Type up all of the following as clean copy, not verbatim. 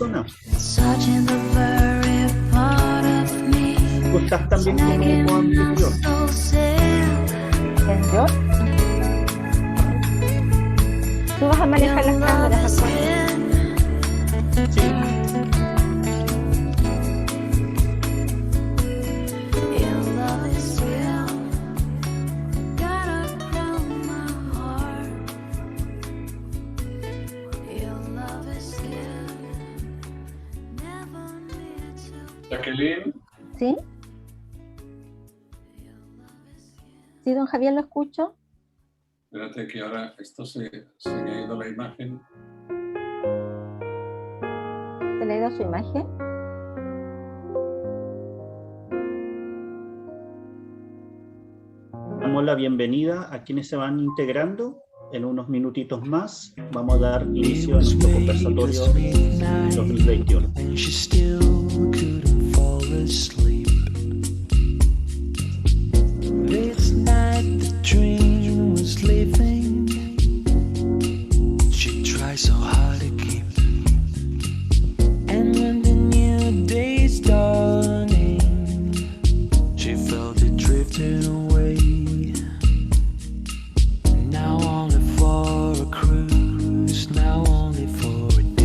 persona. Tú estás también como coanfitrión. ¿En yo? Tú vas a manejar las cámaras, Juan. Sí. Jacqueline, ¿Sí? ¿Sí, don Javier, lo escucho? espérate que ahora esto se me ha ido la imagen. ¿Se le ha ido su imagen? Damos la bienvenida a quienes se van integrando. En unos minutitos más vamos a dar inicio a nuestro conversatorio 2021. So hard to keep, and when the new day's dawning, she felt it drifting away. Now only for a cruise, now only for a day.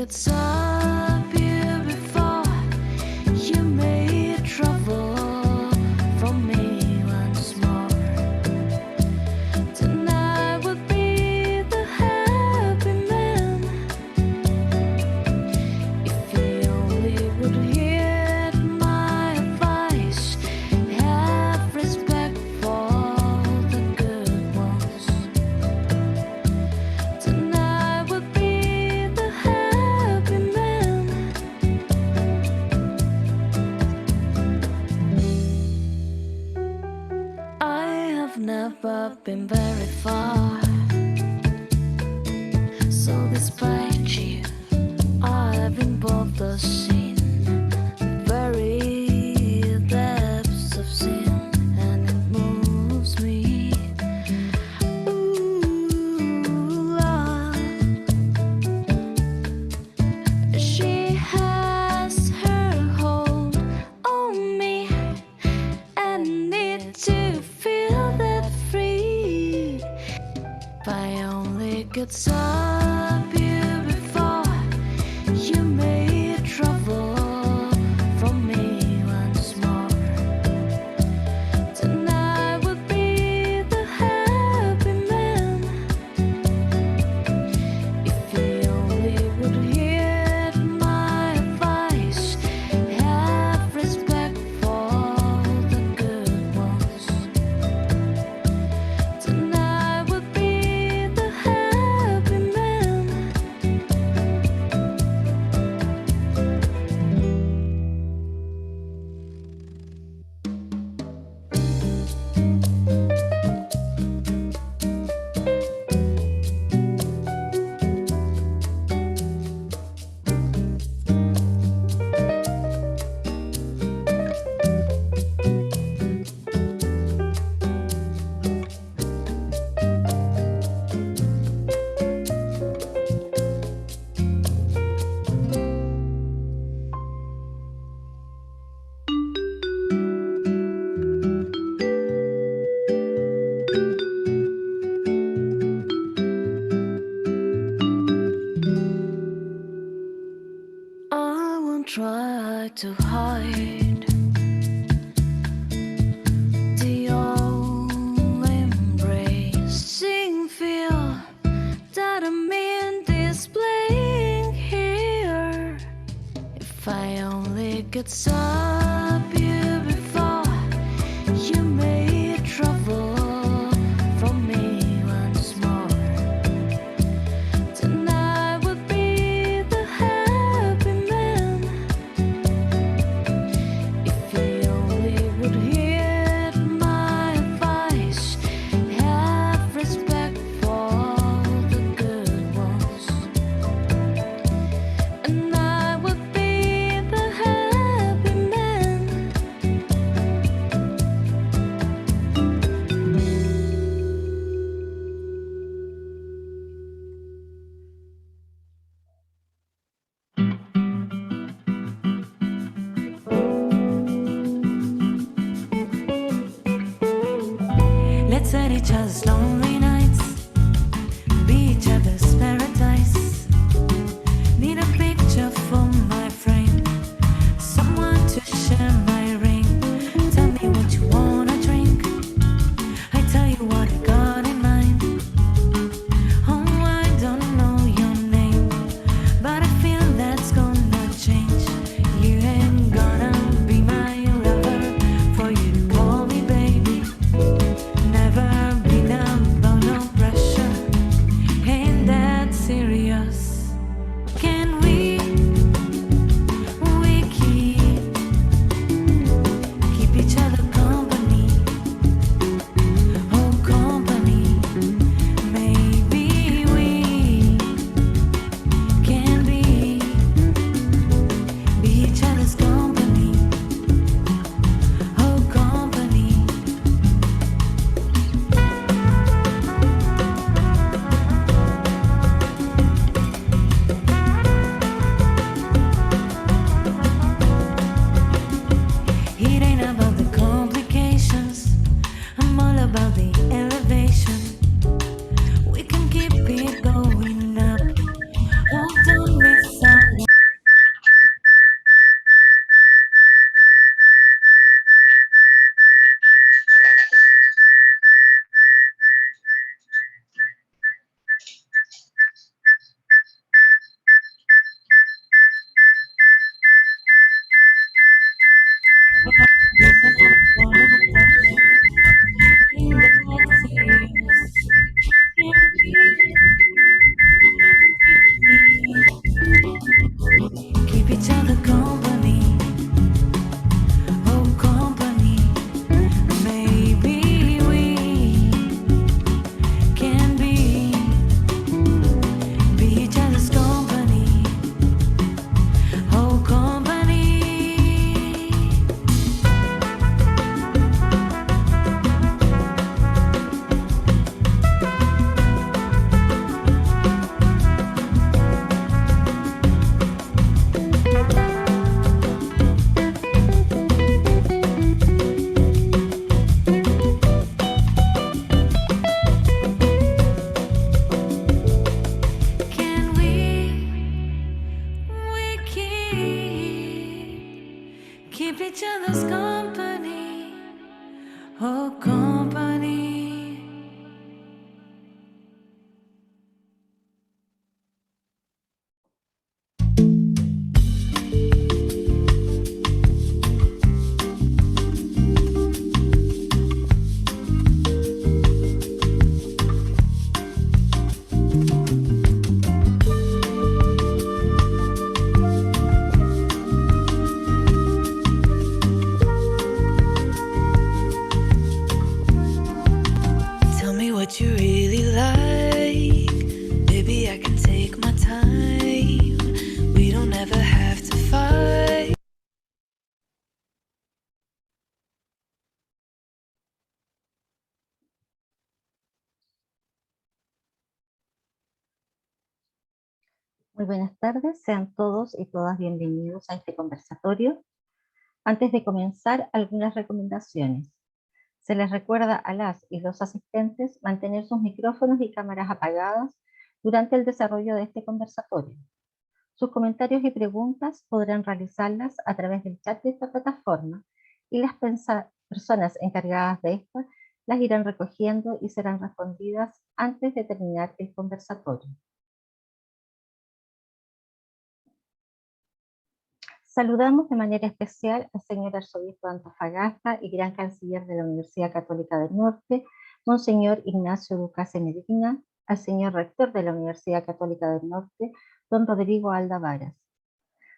gets up here before you made trouble for me once more. Tonight would be the happy man if he only would hear my advice. Have respect for the good ones. Tonight would be the happy man. I have never been very far, so despite you, I've been both the scene, very depths of sin, and it moves me. Ooh, Lord. She has her hold on me, and need to feel that free. If I only could stop you before you made trouble for me once more. Tonight would be the happy man if he only would hear my advice. Have respect for the good ones. Tonight would be the happy man. I won't try to hide the old embracing feel that I'm in displaying here. If I only could stop you before you made trouble for me once more. Tonight would be the happy man if he only would hear my advice. Have respect for the good ones. And I would be the happy man. Let's set each other's lonely nights, be each other's paradise. Need a picture for my frame, someone to share my ring. Tell me what you wanna drink, I tell you what I got in mind. Oh, I don't know your name, but I feel that's gonna change. You ain't gonna be my lover, for you to call me baby. Never been about no pressure, ain't that serious. Can we keep each other company? Oh, company. Maybe we can be each other's company. Oh, company. It ain't about the complications, I'm all about the elevation. We can keep it going up. Oh, don't miss out or company. Tell me what you really like. Baby, I can take my time. We don't ever have to fight. Muy buenas tardes, sean todos y todas bienvenidos a este conversatorio. Antes de comenzar, algunas recomendaciones. Se les recuerda a las y los asistentes mantener sus micrófonos y cámaras apagadas durante el desarrollo de este conversatorio. Sus comentarios y preguntas podrán realizarlas a través del chat de esta plataforma y las personas encargadas de esta las irán recogiendo y serán respondidas antes de terminar el conversatorio. Saludamos de manera especial al señor arzobispo de Antofagasta y gran canciller de la Universidad Católica del Norte, Monseñor Ignacio Ducase Medina, al señor rector de la Universidad Católica del Norte, don Rodrigo Alda Varas.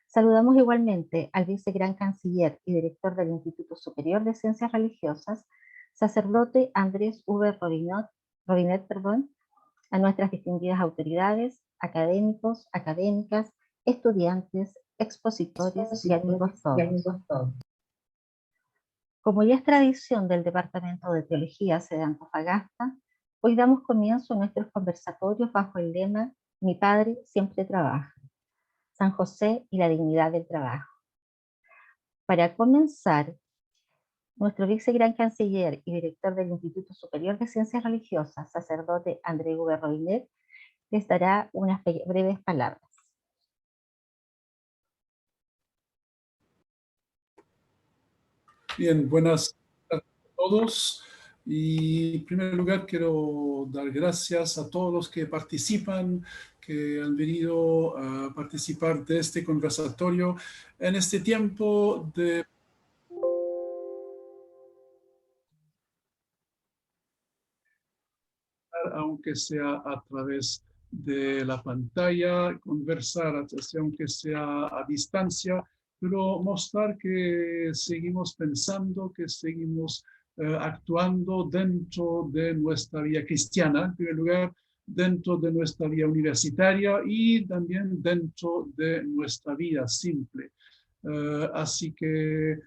Saludamos igualmente al vicegran canciller y director del Instituto Superior de Ciencias Religiosas, sacerdote Andrés V. Robinet, a nuestras distinguidas autoridades, académicos, académicas, estudiantes, expositores y amigos todos. Como ya es tradición del Departamento de Teología sede Antofagasta, hoy damos comienzo a nuestros conversatorios bajo el lema Mi Padre siempre trabaja, San José y la dignidad del trabajo. Para comenzar, nuestro vicegran canciller y director del Instituto Superior de Ciencias Religiosas, sacerdote André V. Robinet, les dará unas breves palabras. Bien, buenas tardes a todos. Y en primer lugar quiero dar gracias a todos los que participan, que han venido a participar de este conversatorio en este tiempo de aunque sea a través de la pantalla, conversar, aunque sea a distancia, pero mostrar que seguimos pensando, que seguimos actuando dentro de nuestra vida cristiana, en primer lugar, dentro de nuestra vida universitaria y también dentro de nuestra vida simple. Así que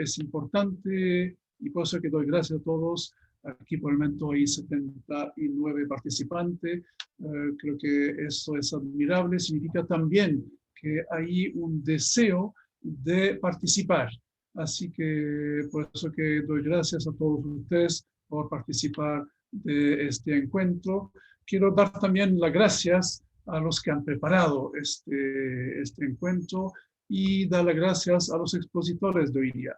es importante y por eso que doy gracias a todos. Aquí por el momento hay 79 participantes. Creo que eso es admirable. Significa también que hay un deseo de participar. Así que por eso que doy gracias a todos ustedes por participar de este encuentro. Quiero dar también las gracias a los que han preparado este encuentro y dar las gracias a los expositores de hoy día.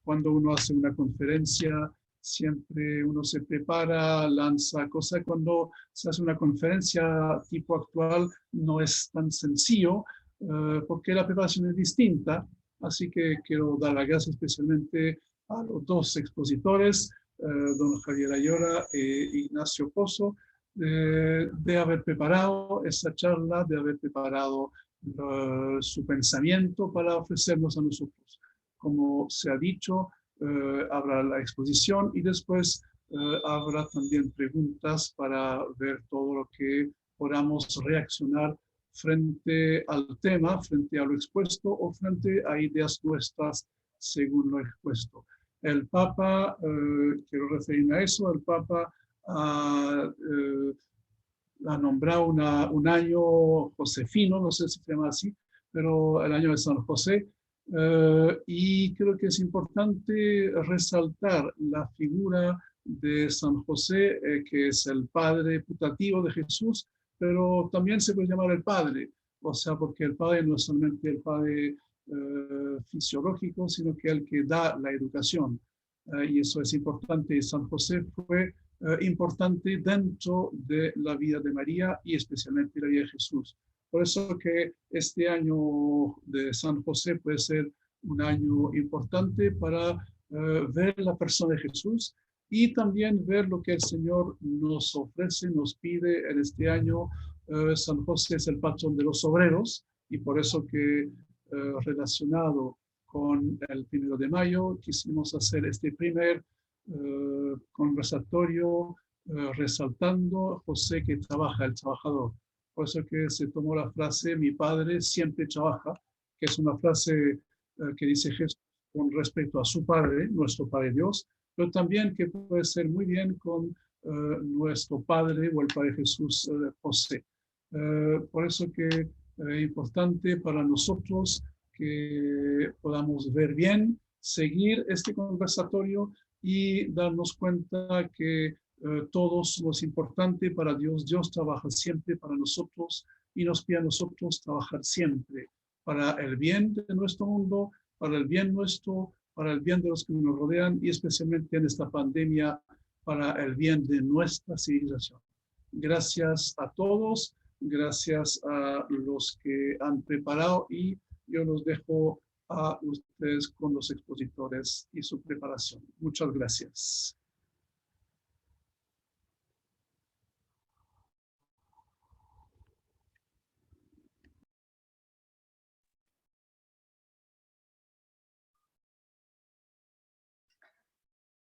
Cuando uno hace una conferencia, siempre uno se prepara, lanza cosas. Cuando se hace una conferencia tipo actual, no es tan sencillo, porque la preparación es distinta. Así que quiero dar las gracias especialmente a los dos expositores, don Javier Ayora e Ignacio Pozo, de haber preparado esa charla, de haber preparado su pensamiento para ofrecernos a nosotros. Como se ha dicho, habrá la exposición y después habrá también preguntas para ver todo lo que podamos reaccionar frente al tema, frente a lo expuesto o frente a ideas nuestras según lo expuesto. El Papa, quiero referirme a eso, el Papa ha nombrado un año josefino, no sé si se llama así, pero el año de San José, y creo que es importante resaltar la figura de San José, que es el padre putativo de Jesús, pero también se puede llamar el padre, o sea, porque el padre no es solamente el padre fisiológico, sino que el que da la educación. y eso es importante. San José fue importante dentro de la vida de María y especialmente la vida de Jesús. Por eso que este año de San José puede ser un año importante para ver la persona de Jesús y también ver lo que el Señor nos ofrece, nos pide en este año. San José es el patrón de los obreros y por eso que relacionado con el 1 de mayo quisimos hacer este primer conversatorio resaltando José que trabaja, el trabajador. Por eso que se tomó la frase mi padre siempre trabaja, que es una frase que dice Jesús con respecto a su Padre, nuestro Padre Dios, pero también que puede ser muy bien con nuestro Padre o el Padre Jesús José. Por eso que es importante para nosotros que podamos ver bien, seguir este conversatorio y darnos cuenta que todos somos importantes para Dios. Dios trabaja siempre para nosotros y nos pide a nosotros trabajar siempre para el bien de nuestro mundo, para el bien nuestro, para el bien de los que nos rodean y especialmente en esta pandemia para el bien de nuestra civilización. Gracias a todos, gracias a los que han preparado y yo los dejo a ustedes con los expositores y su preparación. Muchas gracias.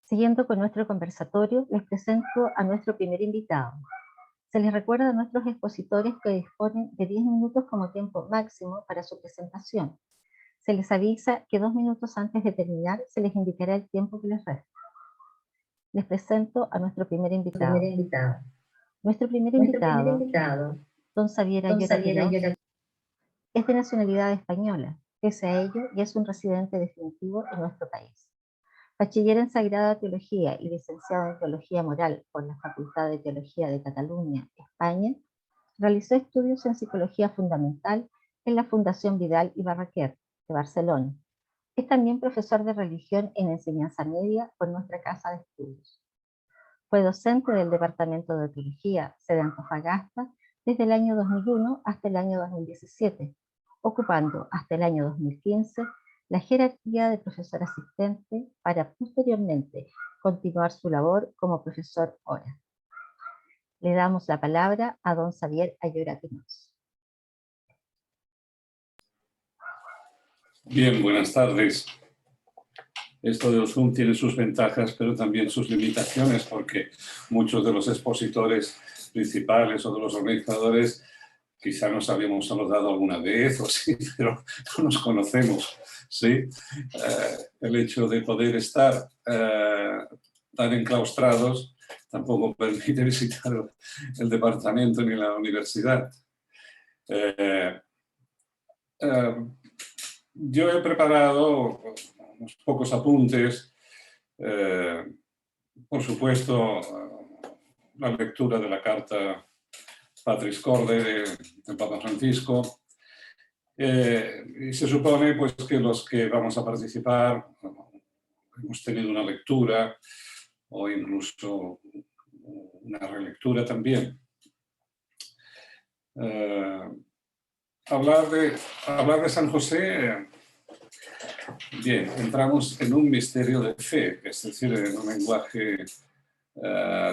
Siguiendo con nuestro conversatorio, les presento a nuestro primer invitado. Se les recuerda a nuestros expositores que disponen de 10 minutos como tiempo máximo para su presentación. Se les avisa que 2 minutos antes de terminar se les indicará el tiempo que les resta. Les presento a nuestro primer invitado. Nuestro primer invitado, don Xavier Ayora Quirós, es de nacionalidad española. Pese a ello, ya es un residente definitivo en nuestro país. Bachiller en Sagrada Teología y licenciado en Teología Moral por la Facultad de Teología de Cataluña, España, realizó estudios en Psicología Fundamental en la Fundación Vidal y Barraquer de Barcelona. Es también profesor de religión en enseñanza media por nuestra casa de estudios. Fue docente del Departamento de Teología, sede Antofagasta, desde el año 2001 hasta el año 2017, ocupando hasta el año 2015 la jerarquía de profesor asistente para posteriormente continuar su labor como profesor hora. Le damos la palabra a don Xavier Ayora Quirós. Bien, buenas tardes. Esto de Zoom tiene sus ventajas, pero también sus limitaciones, porque muchos de los expositores principales o de los organizadores quizá nos habíamos saludado alguna vez, o sí, pero no nos conocemos. ¿Sí? El hecho de poder estar tan enclaustrados tampoco permite visitar el departamento ni la universidad. Yo he preparado unos pocos apuntes, por supuesto, la lectura de la carta Patris Corde del Papa Francisco, y se supone pues, que los que vamos a participar hemos tenido una lectura o incluso una relectura también. Hablar de San José, bien, entramos en un misterio de fe, es decir, en un lenguaje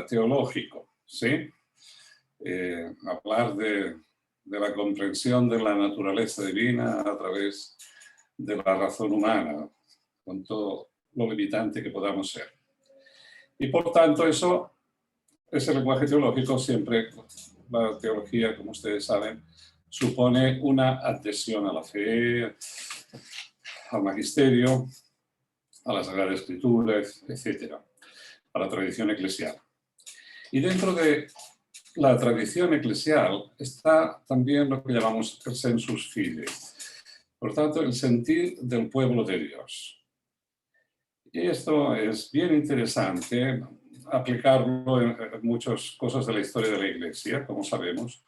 teológico, ¿sí? Hablar de la comprensión de la naturaleza divina a través de la razón humana, con todo lo limitante que podamos ser. Y por tanto, ese lenguaje teológico siempre, la teología, como ustedes saben, supone una adhesión a la fe, al magisterio, a la Sagrada Escritura, etc., a la tradición eclesial. Y dentro de la tradición eclesial está también lo que llamamos el sensus fidei, por tanto, el sentir del pueblo de Dios. Y esto es bien interesante aplicarlo en muchas cosas de la historia de la Iglesia, como sabemos,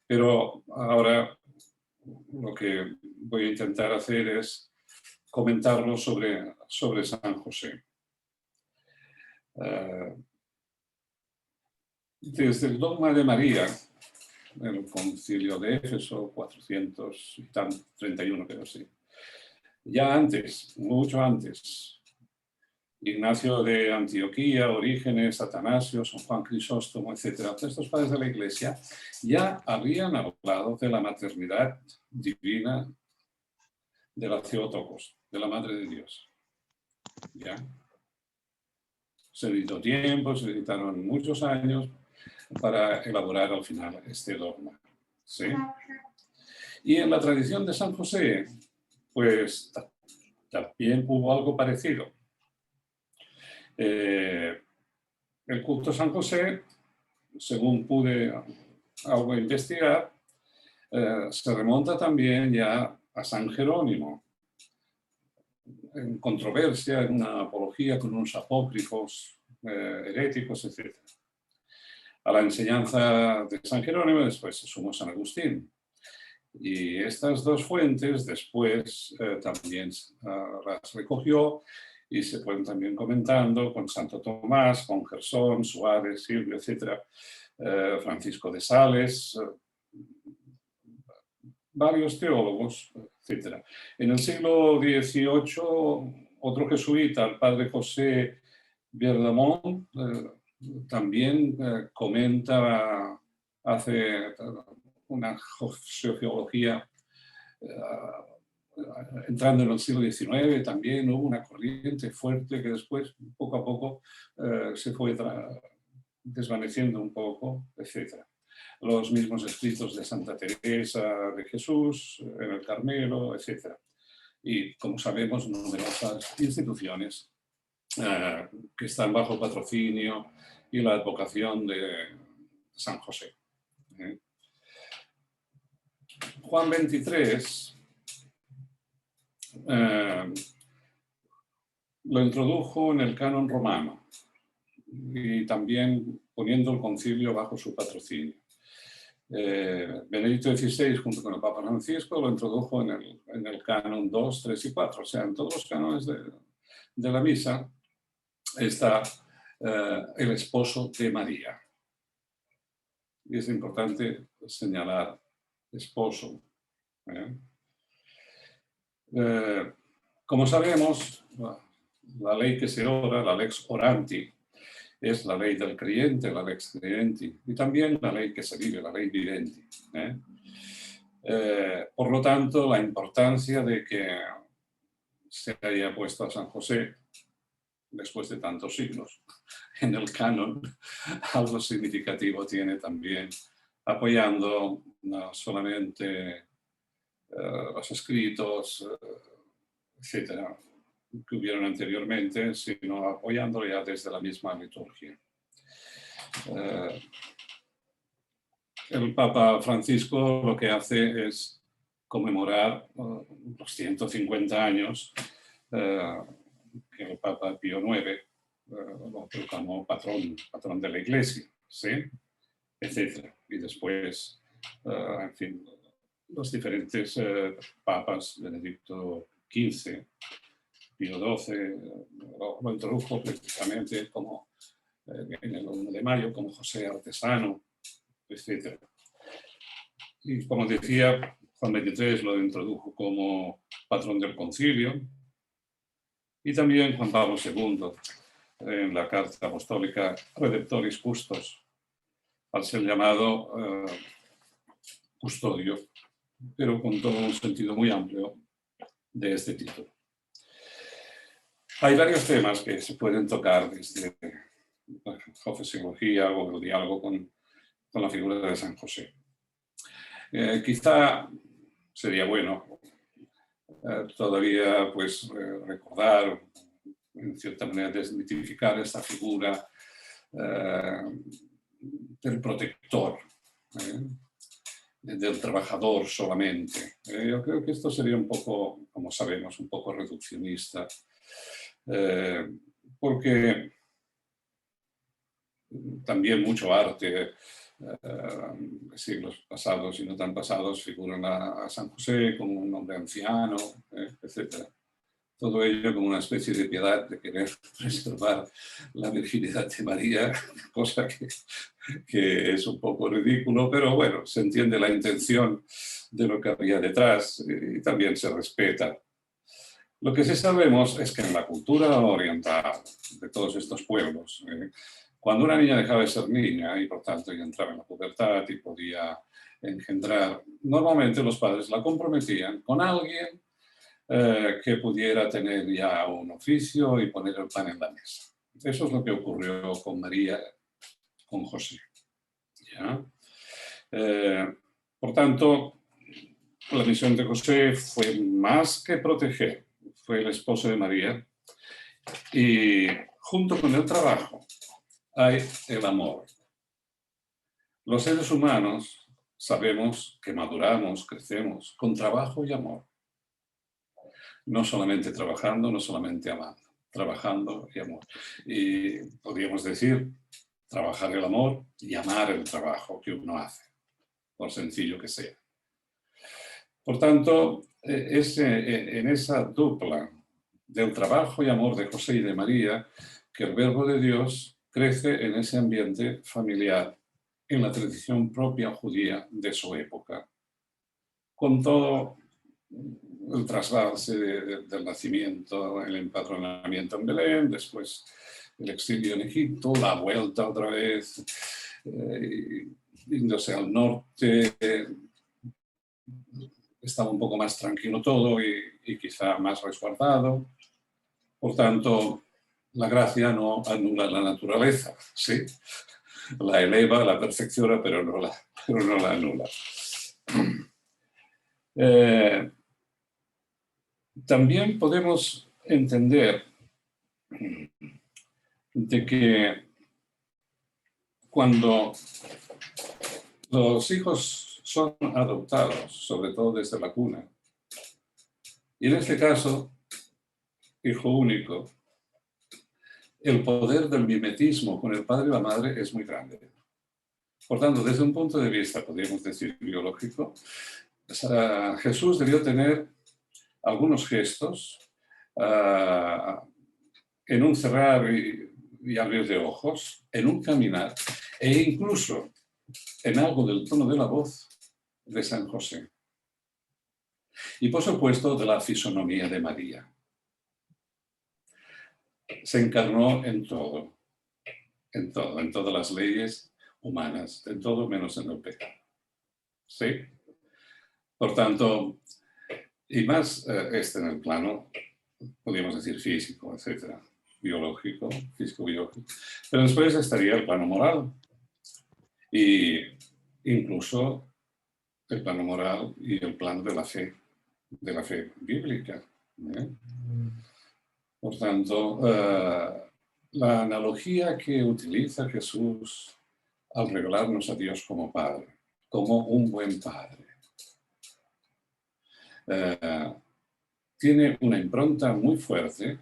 pero ahora lo que voy a intentar hacer es comentarlo sobre San José. Desde el dogma de María, en el concilio de Éfeso, 431, creo, sí. Ya antes, mucho antes, Ignacio de Antioquía, Orígenes, Atanasio, San Juan Crisóstomo, etc. Estos padres de la Iglesia ya habían hablado de la maternidad divina de la Theotokos, de la Madre de Dios. ¿Ya? Se editó tiempo, se editaron muchos años para elaborar al final este dogma. ¿Sí? Y en la tradición de San José, pues también hubo algo parecido. El culto a San José, según pude algo investigar, se remonta también ya a San Jerónimo, en controversia, en una apología con unos apócrifos heréticos, etc. A la enseñanza de San Jerónimo después se sumó San Agustín. Y estas dos fuentes después también las recogió y se fueron también comentando con Santo Tomás, con Gersón, Suárez, Silvio, etc., Francisco de Sales, varios teólogos, etc. En el siglo XVIII, otro jesuita, el padre José Vierdamont, también comenta, hace una sociología entrando en el siglo XIX. También hubo una corriente fuerte que después, poco a poco, se fue desvaneciendo un poco, etc. Los mismos escritos de Santa Teresa de Jesús, en el Carmelo, etc. Y, como sabemos, numerosas instituciones que están bajo patrocinio y la advocación de San José. Juan XXIII lo introdujo en el canon romano y también poniendo el concilio bajo su patrocinio. Benedicto XVI, junto con el Papa Francisco, lo introdujo en el canon 2, 3 y 4. O sea, en todos los cánones de la misa está el esposo de María. Y es importante señalar esposo. Como sabemos, la ley que se ora, la lex oranti, es la ley del creyente, la lex credendi, y también la ley que se vive, la ley vivendi. Por lo tanto, la importancia de que se haya puesto a San José, después de tantos siglos, en el canon, algo significativo tiene también, apoyando no solamente los escritos, etcétera, que hubieron anteriormente, sino apoyándolo ya desde la misma liturgia. El Papa Francisco lo que hace es conmemorar los 150 años que el Papa Pío IX lo proclamó patrón de la Iglesia, ¿sí? Etcétera. Y después, en fin, los diferentes papas, Benedicto XV, Pío XII, lo introdujo precisamente como en el 1 de mayo, como José Artesano, etc. Y como decía, Juan XXIII lo introdujo como patrón del concilio, y también Juan Pablo II en la Carta Apostólica Redemptoris Custos, al ser llamado custodio, pero con todo un sentido muy amplio de este título. Hay varios temas que se pueden tocar desde la josesiología o el diálogo con la figura de San José. Quizá sería bueno todavía pues, recordar, en cierta manera, desmitificar esta figura del protector, del trabajador solamente. Yo creo que esto sería un poco, como sabemos, un poco reduccionista, porque también mucho arte, siglos pasados y no tan pasados, figuran a San José como un hombre anciano, etc. Todo ello como una especie de piedad de querer preservar la virginidad de María, cosa que es un poco ridículo, pero bueno, se entiende la intención de lo que había detrás y también se respeta. Lo que sí sabemos es que en la cultura oriental de todos estos pueblos, cuando una niña dejaba de ser niña y por tanto ya entraba en la pubertad y podía engendrar, normalmente los padres la comprometían con alguien que pudiera tener ya un oficio y poner el pan en la mesa. Eso es lo que ocurrió con María, con José. ¿Ya? Por tanto, la misión de José fue más que proteger, fue el esposo de María, y junto con el trabajo hay el amor. Los seres humanos sabemos que maduramos, crecemos con trabajo y amor. No solamente trabajando, no solamente amando, trabajando y amor. Y podríamos decir, trabajar el amor y amar el trabajo que uno hace, por sencillo que sea. Por tanto, en esa dupla del trabajo y amor de José y de María, que el Verbo de Dios crece en ese ambiente familiar, en la tradición propia judía de su época, con todo el trasvase del nacimiento, el empadronamiento en Belén, después el exilio en Egipto, la vuelta otra vez, yéndose al norte, estaba un poco más tranquilo todo y quizá más resguardado. Por tanto, la gracia no anula la naturaleza, ¿sí? La eleva, la perfecciona, pero no la anula. También podemos entender de que cuando los hijos son adoptados, sobre todo desde la cuna, y en este caso, hijo único, el poder del mimetismo con el padre y la madre es muy grande. Por tanto, desde un punto de vista, podríamos decir, biológico, Jesús debió tener algunos gestos en un cerrar y abrir de ojos, en un caminar e incluso en algo del tono de la voz de San José. Y por supuesto de la fisonomía de María. Se encarnó en todo, en todas las leyes humanas, en todo menos en el pecado. ¿Sí? Por tanto, y más en el plano, podríamos decir físico, etcétera, biológico, físico-biológico. Pero después estaría el plano moral. Y incluso el plano moral y el plano de la fe bíblica. Por tanto, la analogía que utiliza Jesús al revelarnos a Dios como Padre, como un buen Padre, tiene una impronta muy fuerte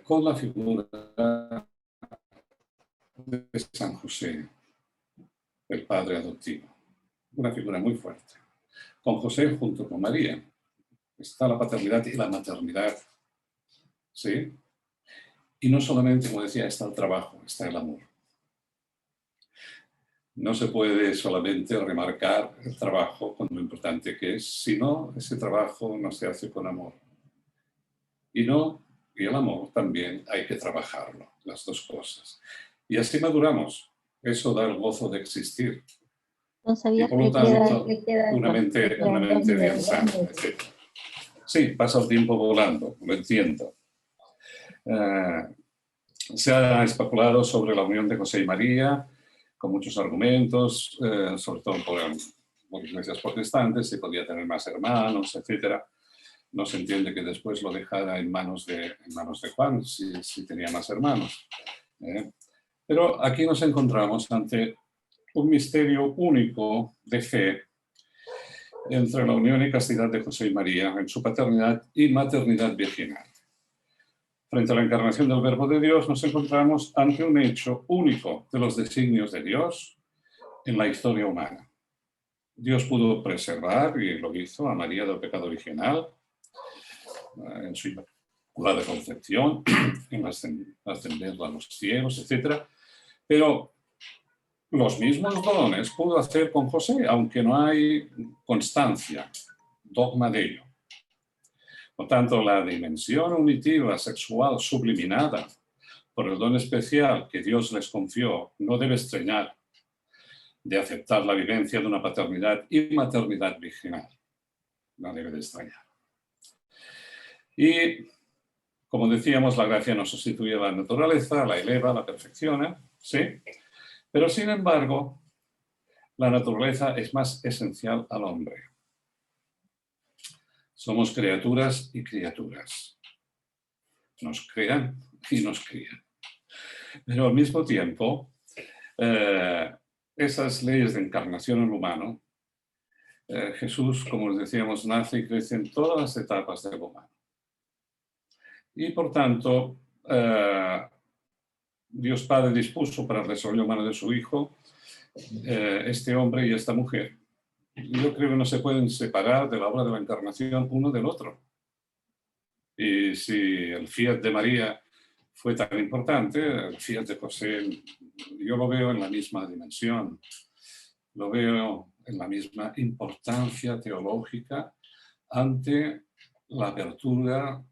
con la figura de San José, el padre adoptivo. Una figura muy fuerte. Con José junto con María está la paternidad y la maternidad. ¿Sí? Y no solamente, como decía, está el trabajo, está el amor. No se puede solamente remarcar el trabajo con lo importante que es, sino ese trabajo no se hace con amor. Y el amor también hay que trabajarlo, las dos cosas. Y así maduramos. Eso da el gozo de existir. Y por lo tanto, una mente bien sana, etc. Sí, pasa el tiempo volando, lo entiendo. Se ha especulado sobre la unión de José y María, con muchos argumentos, sobre todo por iglesias protestantes, si podía tener más hermanos, etc. No se entiende que después lo dejara en manos de Juan, si tenía más hermanos. Pero aquí nos encontramos ante un misterio único de fe entre la unión y castidad de José y María en su paternidad y maternidad virginal. Frente a la encarnación del Verbo de Dios nos encontramos ante un hecho único de los designios de Dios en la historia humana. Dios pudo preservar, y lo hizo, a María del pecado original, en su Inmaculada Concepción, en ascenderla a los cielos, etc. Pero los mismos dones pudo hacer con José, aunque no hay constancia, dogma de ello. Por tanto, la dimensión unitiva sexual subliminada por el don especial que Dios les confió no debe extrañar de aceptar la vivencia de una paternidad y maternidad virginal. No debe de extrañar. Y, como decíamos, la gracia no sustituye a la naturaleza, la eleva, la perfecciona, ¿sí? Pero, sin embargo, la naturaleza es más esencial al hombre. Somos criaturas y criaturas. Nos crean y nos crían. Pero al mismo tiempo, esas leyes de encarnación en el humano, Jesús, como les decíamos, nace y crece en todas las etapas del humano. Y por tanto, Dios Padre dispuso para el desarrollo humano de su Hijo este hombre y esta mujer. Yo creo que no se pueden separar de la obra de la encarnación uno del otro. Y si el fiat de María fue tan importante, el fiat de José, yo lo veo en la misma dimensión, lo veo en la misma importancia teológica ante la apertura,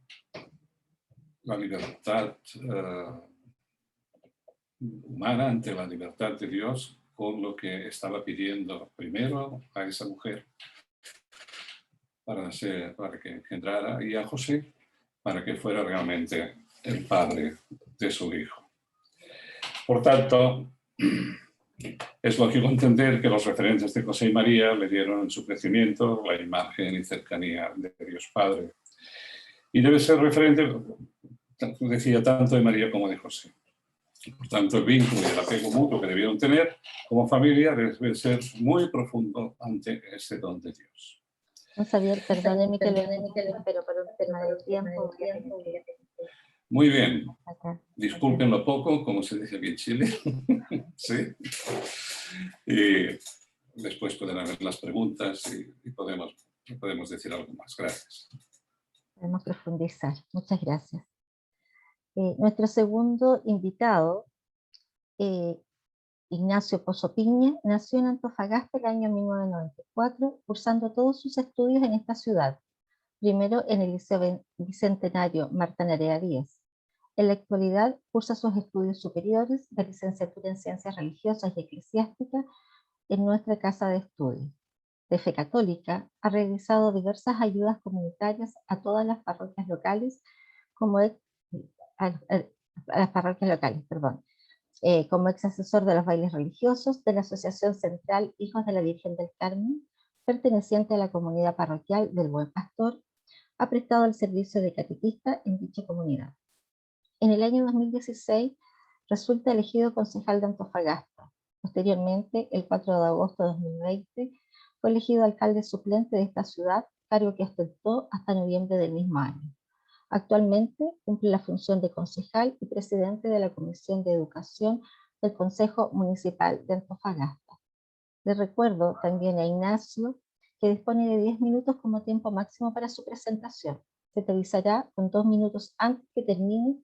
la libertad humana, ante la libertad de Dios, con lo que estaba pidiendo primero a esa mujer para que engendrara, y a José para que fuera realmente el padre de su hijo. Por tanto, es lógico entender que los referentes de José y María le dieron en su crecimiento la imagen y cercanía de Dios Padre. Y debe ser referente, decía, tanto de María como de José. Por tanto, el vínculo y el apego mutuo que debieron tener como familia debe ser muy profundo ante ese don de Dios. Don Xavier, perdóneme que le pero por un tema de tiempo voy a tener que Muy bien. acá. Disculpen lo poco, como se dice aquí en Chile. ¿Sí? Y después pueden haber las preguntas y podemos decir algo más. Gracias. Podemos profundizar. Muchas gracias. Nuestro segundo invitado, Ignacio Pozo Piña, nació en Antofagasta el año 1994, cursando todos sus estudios en esta ciudad, primero en el Liceo Bicentenario Marta Nerea Díaz. En la actualidad cursa sus estudios superiores de licenciatura en Ciencias Religiosas y Eclesiásticas en nuestra Casa de Estudios. De fe católica, ha realizado diversas ayudas comunitarias a todas las parroquias locales, como como ex asesor de los bailes religiosos de la Asociación Central Hijos de la Virgen del Carmen, perteneciente a la comunidad parroquial del Buen Pastor, ha prestado el servicio de catequista en dicha comunidad. En el año 2016 resulta elegido concejal de Antofagasta. Posteriormente, el 4 de agosto de 2020, fue elegido alcalde suplente de esta ciudad, cargo que ostentó hasta noviembre del mismo año. Actualmente cumple la función de concejal y presidente de la Comisión de Educación del Consejo Municipal de Antofagasta. Le recuerdo también a Ignacio que dispone de 10 minutos como tiempo máximo para su presentación. Se te avisará con 2 minutos antes que termine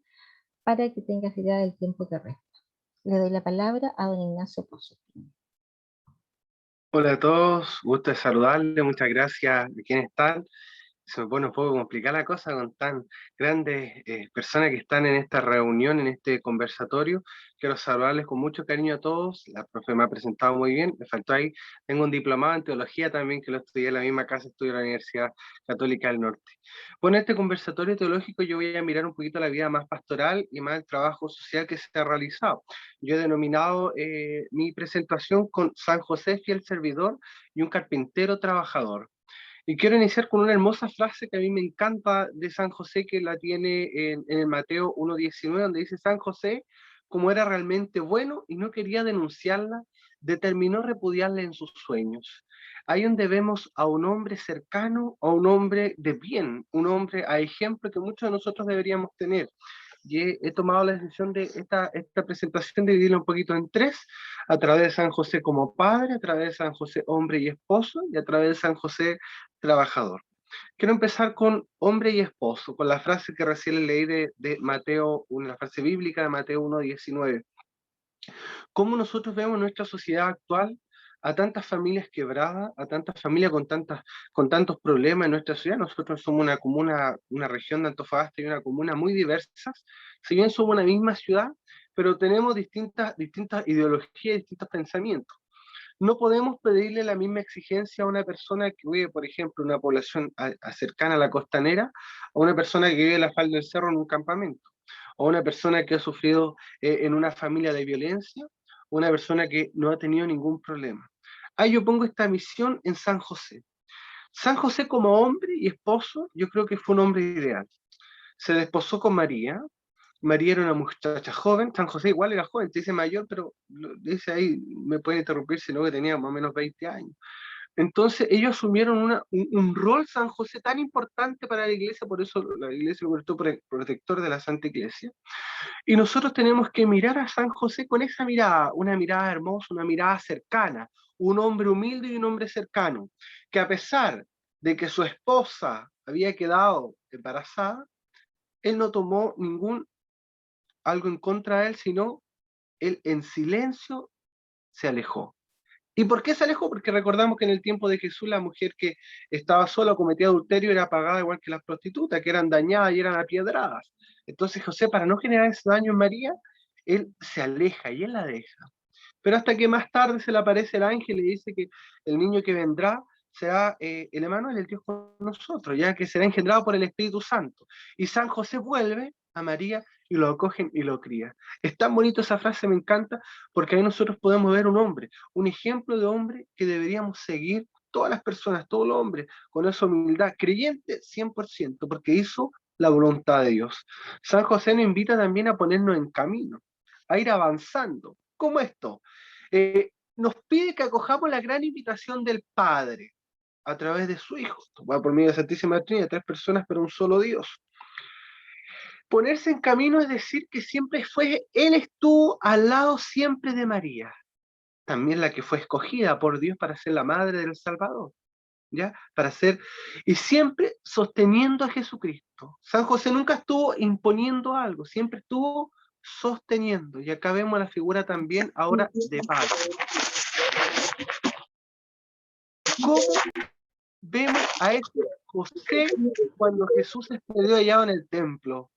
para que tengas idea del tiempo que resta. Le doy la palabra a don Ignacio Pozo. Hola a todos, gusto de saludarles, muchas gracias a quienes están. Se me pone un poco complicada la cosa con tan grandes personas que están en esta reunión, en este conversatorio. Quiero saludarles con mucho cariño a todos. La profe me ha presentado muy bien, me faltó ahí. Tengo un diplomado en teología también, que lo estudié en la misma casa, estudié en la Universidad Católica del Norte. Bueno, en este conversatorio teológico yo voy a mirar un poquito la vida más pastoral y más el trabajo social que se ha realizado. Yo he denominado mi presentación con San José, fiel servidor, y un carpintero trabajador. Y quiero iniciar con una hermosa frase que a mí me encanta de San José, que la tiene en el Mateo 1.19, donde dice: San José, como era realmente bueno y no quería denunciarla, determinó repudiarla en sus sueños. Ahí donde vemos a un hombre cercano, a un hombre de bien, un hombre a ejemplo que muchos de nosotros deberíamos tener. Y he tomado la decisión de esta presentación de dividirla un poquito en tres, a través de San José como padre, a través de San José hombre y esposo, y a través de San José trabajador. Quiero empezar con hombre y esposo, con la frase que recién leí de Mateo, una frase bíblica de Mateo 1:19. ¿Cómo nosotros vemos en nuestra sociedad actual a tantas familias quebradas, a tantas familias con tantos problemas en nuestra ciudad? Nosotros somos una comuna, una región de Antofagasta y una comuna muy diversas. Si bien somos una misma ciudad, pero tenemos distintas ideologías, distintos pensamientos. No podemos pedirle la misma exigencia a una persona que vive, por ejemplo, en una población cercana a la costanera, a una persona que vive en la falda del cerro en un campamento, o una persona que ha sufrido en una familia de violencia, o una persona que no ha tenido ningún problema. Ahí yo pongo esta misión en San José. San José como hombre y esposo, yo creo que fue un hombre ideal. Se desposó con María. María era una muchacha joven, San José igual era joven, te dice mayor, pero dice ahí, me puede interrumpir, sino que tenía más o menos 20 años. Entonces ellos asumieron un rol, San José, tan importante para la iglesia, por eso la iglesia lo convirtió protector de la Santa Iglesia. Y nosotros tenemos que mirar a San José con esa mirada, una mirada hermosa, una mirada cercana, un hombre humilde y un hombre cercano, que a pesar de que su esposa había quedado embarazada, él no tomó algo en contra de él, sino él en silencio se alejó. ¿Y por qué se alejó? Porque recordamos que en el tiempo de Jesús la mujer que estaba sola, cometía adulterio, era pagada igual que las prostitutas, que eran dañadas y eran apiedradas. Entonces José, para no generar ese daño en María, él se aleja y él la deja. Pero hasta que más tarde se le aparece el ángel y le dice que el niño que vendrá será el Emanuel, el Dios con nosotros, ya que será engendrado por el Espíritu Santo. Y San José vuelve a María y lo acogen y lo cría. Es tan bonito esa frase, me encanta, porque ahí nosotros podemos ver un hombre, un ejemplo de hombre que deberíamos seguir todas las personas, todos los hombres, con esa humildad, creyente 100%, porque hizo la voluntad de Dios. San José nos invita también a ponernos en camino, a ir avanzando. ¿Cómo esto? Nos pide que acojamos la gran invitación del Padre a través de su Hijo. Va por medio de la Santísima Trinidad, 3 personas, pero un solo Dios. Ponerse en camino es decir que siempre Él estuvo al lado siempre de María, también la que fue escogida por Dios para ser la madre del Salvador, ¿ya? Y siempre sosteniendo a Jesucristo. San José nunca estuvo imponiendo algo, siempre estuvo sosteniendo. Y acá vemos la figura también ahora de padre. ¿Cómo vemos a este José cuando Jesús se perdió hallado en el templo?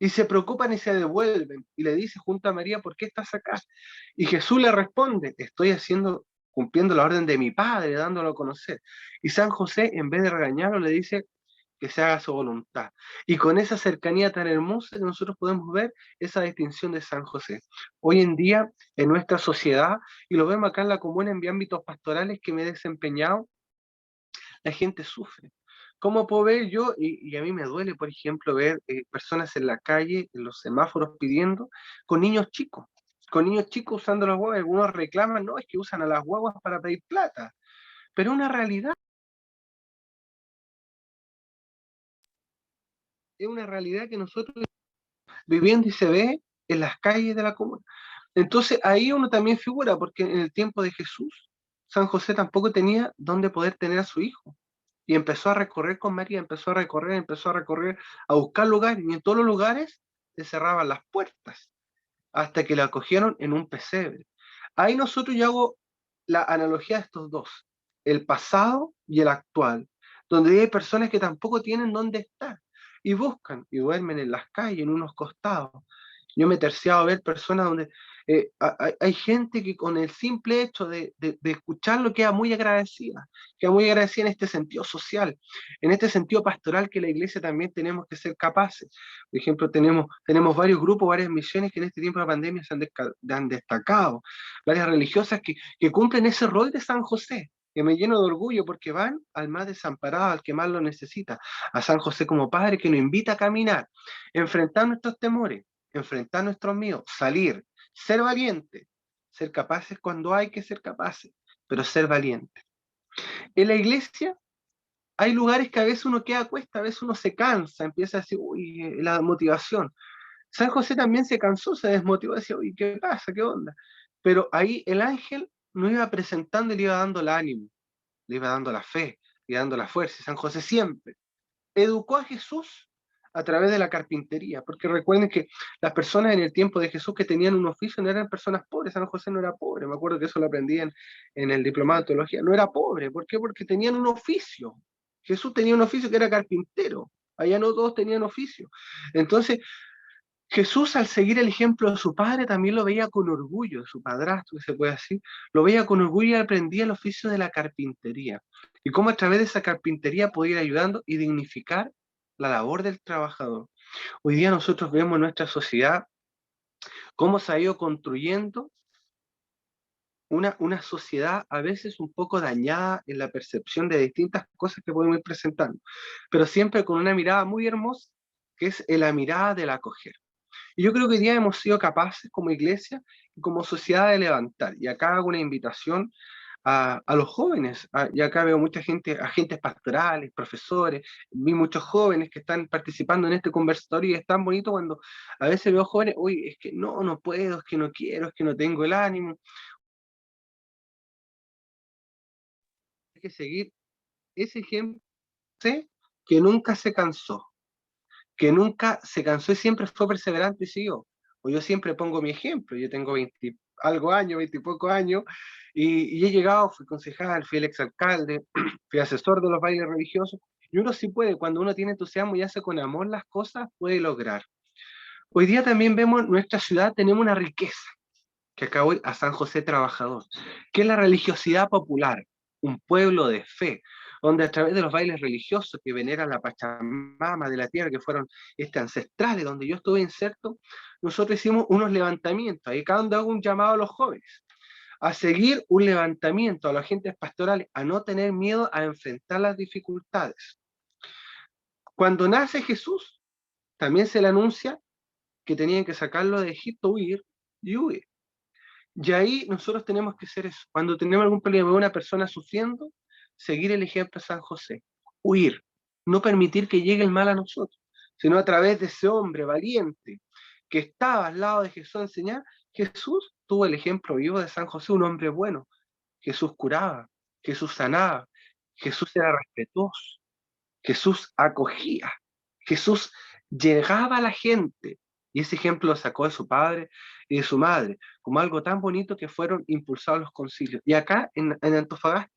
Y se preocupan y se devuelven. Y le dice junto a María, ¿por qué estás acá? Y Jesús le responde, estoy cumpliendo la orden de mi Padre, dándolo a conocer. Y San José, en vez de regañarlo, le dice que se haga su voluntad. Y con esa cercanía tan hermosa que nosotros podemos ver esa distinción de San José. Hoy en día, en nuestra sociedad, y lo vemos acá en la comuna, en ámbitos pastorales que me he desempeñado, la gente sufre. ¿Cómo puedo ver yo? Y a mí me duele, por ejemplo, ver personas en la calle, en los semáforos pidiendo, con niños chicos usando las guaguas. Algunos reclaman, no, es que usan a las guaguas para pedir plata. Pero una realidad, es una realidad que nosotros viviendo y se ve en las calles de la comuna. Entonces ahí uno también figura, porque en el tiempo de Jesús, San José tampoco tenía dónde poder tener a su hijo. Y empezó a recorrer con María, empezó a recorrer, a buscar lugares, y en todos los lugares se cerraban las puertas, hasta que la acogieron en un pesebre. Ahí nosotros yo hago la analogía de estos dos, el pasado y el actual, donde hay personas que tampoco tienen dónde estar, y buscan, y duermen en las calles, en unos costados. Yo me he terciado a ver personas donde hay gente que con el simple hecho de escucharlo queda muy agradecida en este sentido social, en este sentido pastoral que la iglesia también tenemos que ser capaces. Por ejemplo, tenemos varios grupos, varias misiones que en este tiempo de pandemia se han destacado, varias religiosas que cumplen ese rol de San José, que me lleno de orgullo porque van al más desamparado, al que más lo necesita, a San José como padre que nos invita a caminar, enfrentar nuestros temores, enfrentar nuestros miedos, salir, ser valiente, ser capaces cuando hay que ser capaces, pero ser valiente. En la iglesia hay lugares que a veces uno queda a cuesta, a veces uno se cansa, empieza a decir, uy, la motivación. San José también se cansó, se desmotivó, decía, uy, ¿qué pasa? ¿Qué onda? Pero ahí el ángel nos iba presentando y le iba dando el ánimo, le iba dando la fe, le iba dando la fuerza. Y San José siempre, educó a Jesús a través de la carpintería, porque recuerden que las personas en el tiempo de Jesús que tenían un oficio no eran personas pobres. San José no era pobre, me acuerdo que eso lo aprendí en el diplomado de teología, no era pobre. ¿Por qué? Porque tenían un oficio. Jesús tenía un oficio que era carpintero, allá no todos tenían oficio. Entonces, Jesús, al seguir el ejemplo de su padre, también lo veía con orgullo, de su padrastro, que se puede decir, lo veía con orgullo y aprendía el oficio de la carpintería. Y cómo a través de esa carpintería podía ir ayudando y dignificar la labor del trabajador. Hoy día nosotros vemos en nuestra sociedad cómo se ha ido construyendo una sociedad a veces un poco dañada en la percepción de distintas cosas que podemos ir presentando, pero siempre con una mirada muy hermosa, que es la mirada del acoger. Y yo creo que hoy día hemos sido capaces como iglesia y como sociedad de levantar, y acá hago una invitación a los jóvenes, y acá veo mucha gente, agentes pastorales, profesores, vi muchos jóvenes que están participando en este conversatorio, y es tan bonito cuando a veces veo jóvenes, uy, es que no puedo, es que no quiero, es que no tengo el ánimo. Hay que seguir ese ejemplo, que nunca se cansó, y siempre fue perseverante y siguió. O yo siempre pongo mi ejemplo, yo tengo 20 algo años, 20 y pocos años, y he llegado, fui concejal, fui el exalcalde, fui asesor de los bailes religiosos, y uno sí puede, cuando uno tiene entusiasmo y hace con amor las cosas, puede lograr. Hoy día también vemos en nuestra ciudad, tenemos una riqueza, que acá voy a San José Trabajador, que es la religiosidad popular, un pueblo de fe, donde a través de los bailes religiosos que veneran la Pachamama de la tierra, que fueron ancestrales, donde yo estuve inserto, nosotros hicimos unos levantamientos, ahí cada uno hago un llamado a los jóvenes, a seguir un levantamiento a los agentes pastorales, a no tener miedo a enfrentar las dificultades. Cuando nace Jesús, también se le anuncia que tenían que sacarlo de Egipto, huir, y huir. Y ahí nosotros tenemos que hacer eso. Cuando tenemos algún problema de una persona sufriendo, seguir el ejemplo de San José, huir, no permitir que llegue el mal a nosotros, sino a través de ese hombre valiente que estaba al lado de Jesús a enseñar. Jesús tuvo el ejemplo vivo de San José, un hombre bueno. Jesús curaba, Jesús sanaba, Jesús era respetuoso, Jesús acogía, Jesús llegaba a la gente. Y ese ejemplo lo sacó de su padre y de su madre, como algo tan bonito que fueron impulsados los concilios. Y acá en Antofagasta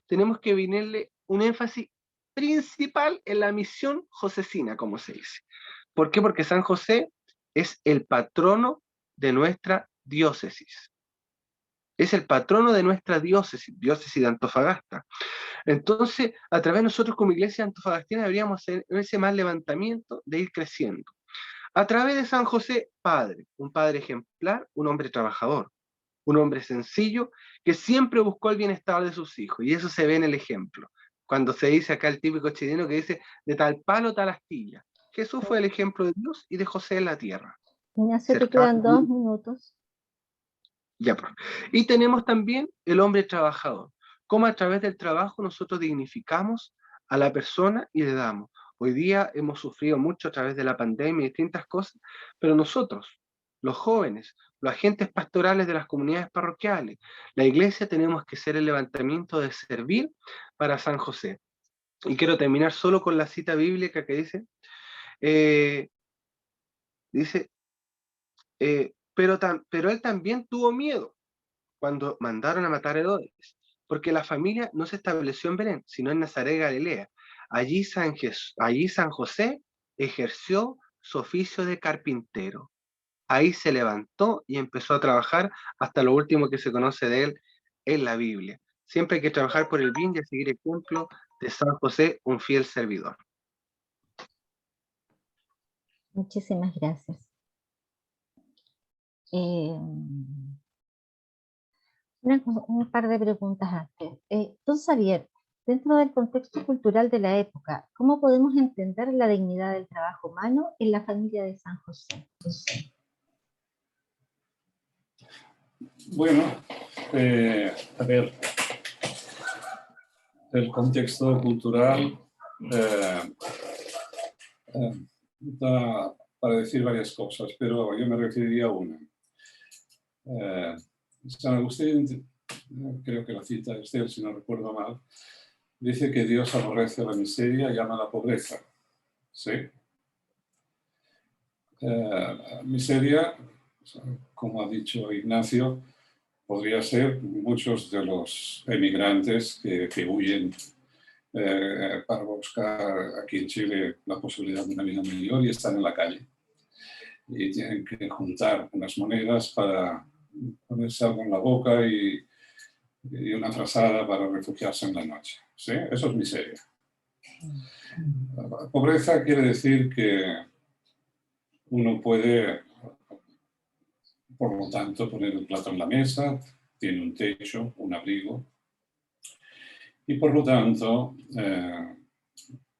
tenemos que venirle un énfasis principal en la misión josecina, como se dice. ¿Por qué? Porque San José es el patrono de nuestra diócesis. Es el patrono de nuestra diócesis de Antofagasta. Entonces, a través de nosotros como iglesia antofagastina deberíamos hacer ese más levantamiento de ir creciendo. A través de San José, padre, un padre ejemplar, un hombre trabajador, un hombre sencillo, que siempre buscó el bienestar de sus hijos, y eso se ve en el ejemplo. Cuando se dice acá el típico chileno que dice, de tal palo, tal astilla. Jesús fue el ejemplo de Dios y de José en la tierra. Ignacio, te quedan 2 minutos. Ya, pues. Y tenemos también el hombre trabajador. Cómo a través del trabajo nosotros dignificamos a la persona y le damos. Hoy día hemos sufrido mucho a través de la pandemia y distintas cosas, pero nosotros, los jóvenes, los agentes pastorales de las comunidades parroquiales, la iglesia, tenemos que hacer el levantamiento de servir para San José. Y quiero terminar solo con la cita bíblica que dice, pero él también tuvo miedo cuando mandaron a matar a Herodes, porque la familia no se estableció en Belén, sino en Nazaret, Galilea. Allí San José ejerció su oficio de carpintero. Ahí se levantó y empezó a trabajar hasta lo último que se conoce de él en la Biblia. Siempre hay que trabajar por el bien y seguir el ejemplo de San José, un fiel servidor. Muchísimas gracias. Un par de preguntas antes. Don Xavier, dentro del contexto cultural de la época, ¿cómo podemos entender la dignidad del trabajo humano en la familia de San José? Bueno, a ver, el contexto cultural da para decir varias cosas, pero yo me referiría a una. San Agustín, creo que la cita es de él, si no recuerdo mal, dice que Dios aborrece la miseria y ama la pobreza. ¿sí? Miseria, como ha dicho Ignacio, podría ser muchos de los emigrantes que huyen para buscar aquí en Chile la posibilidad de una vida mejor y están en la calle. Y tienen que juntar unas monedas para ponerse algo en la boca y una frazada para refugiarse en la noche. ¿Sí? Eso es miseria. La pobreza quiere decir que uno puede, por lo tanto, poner el plato en la mesa, tiene un techo, un abrigo, y por lo tanto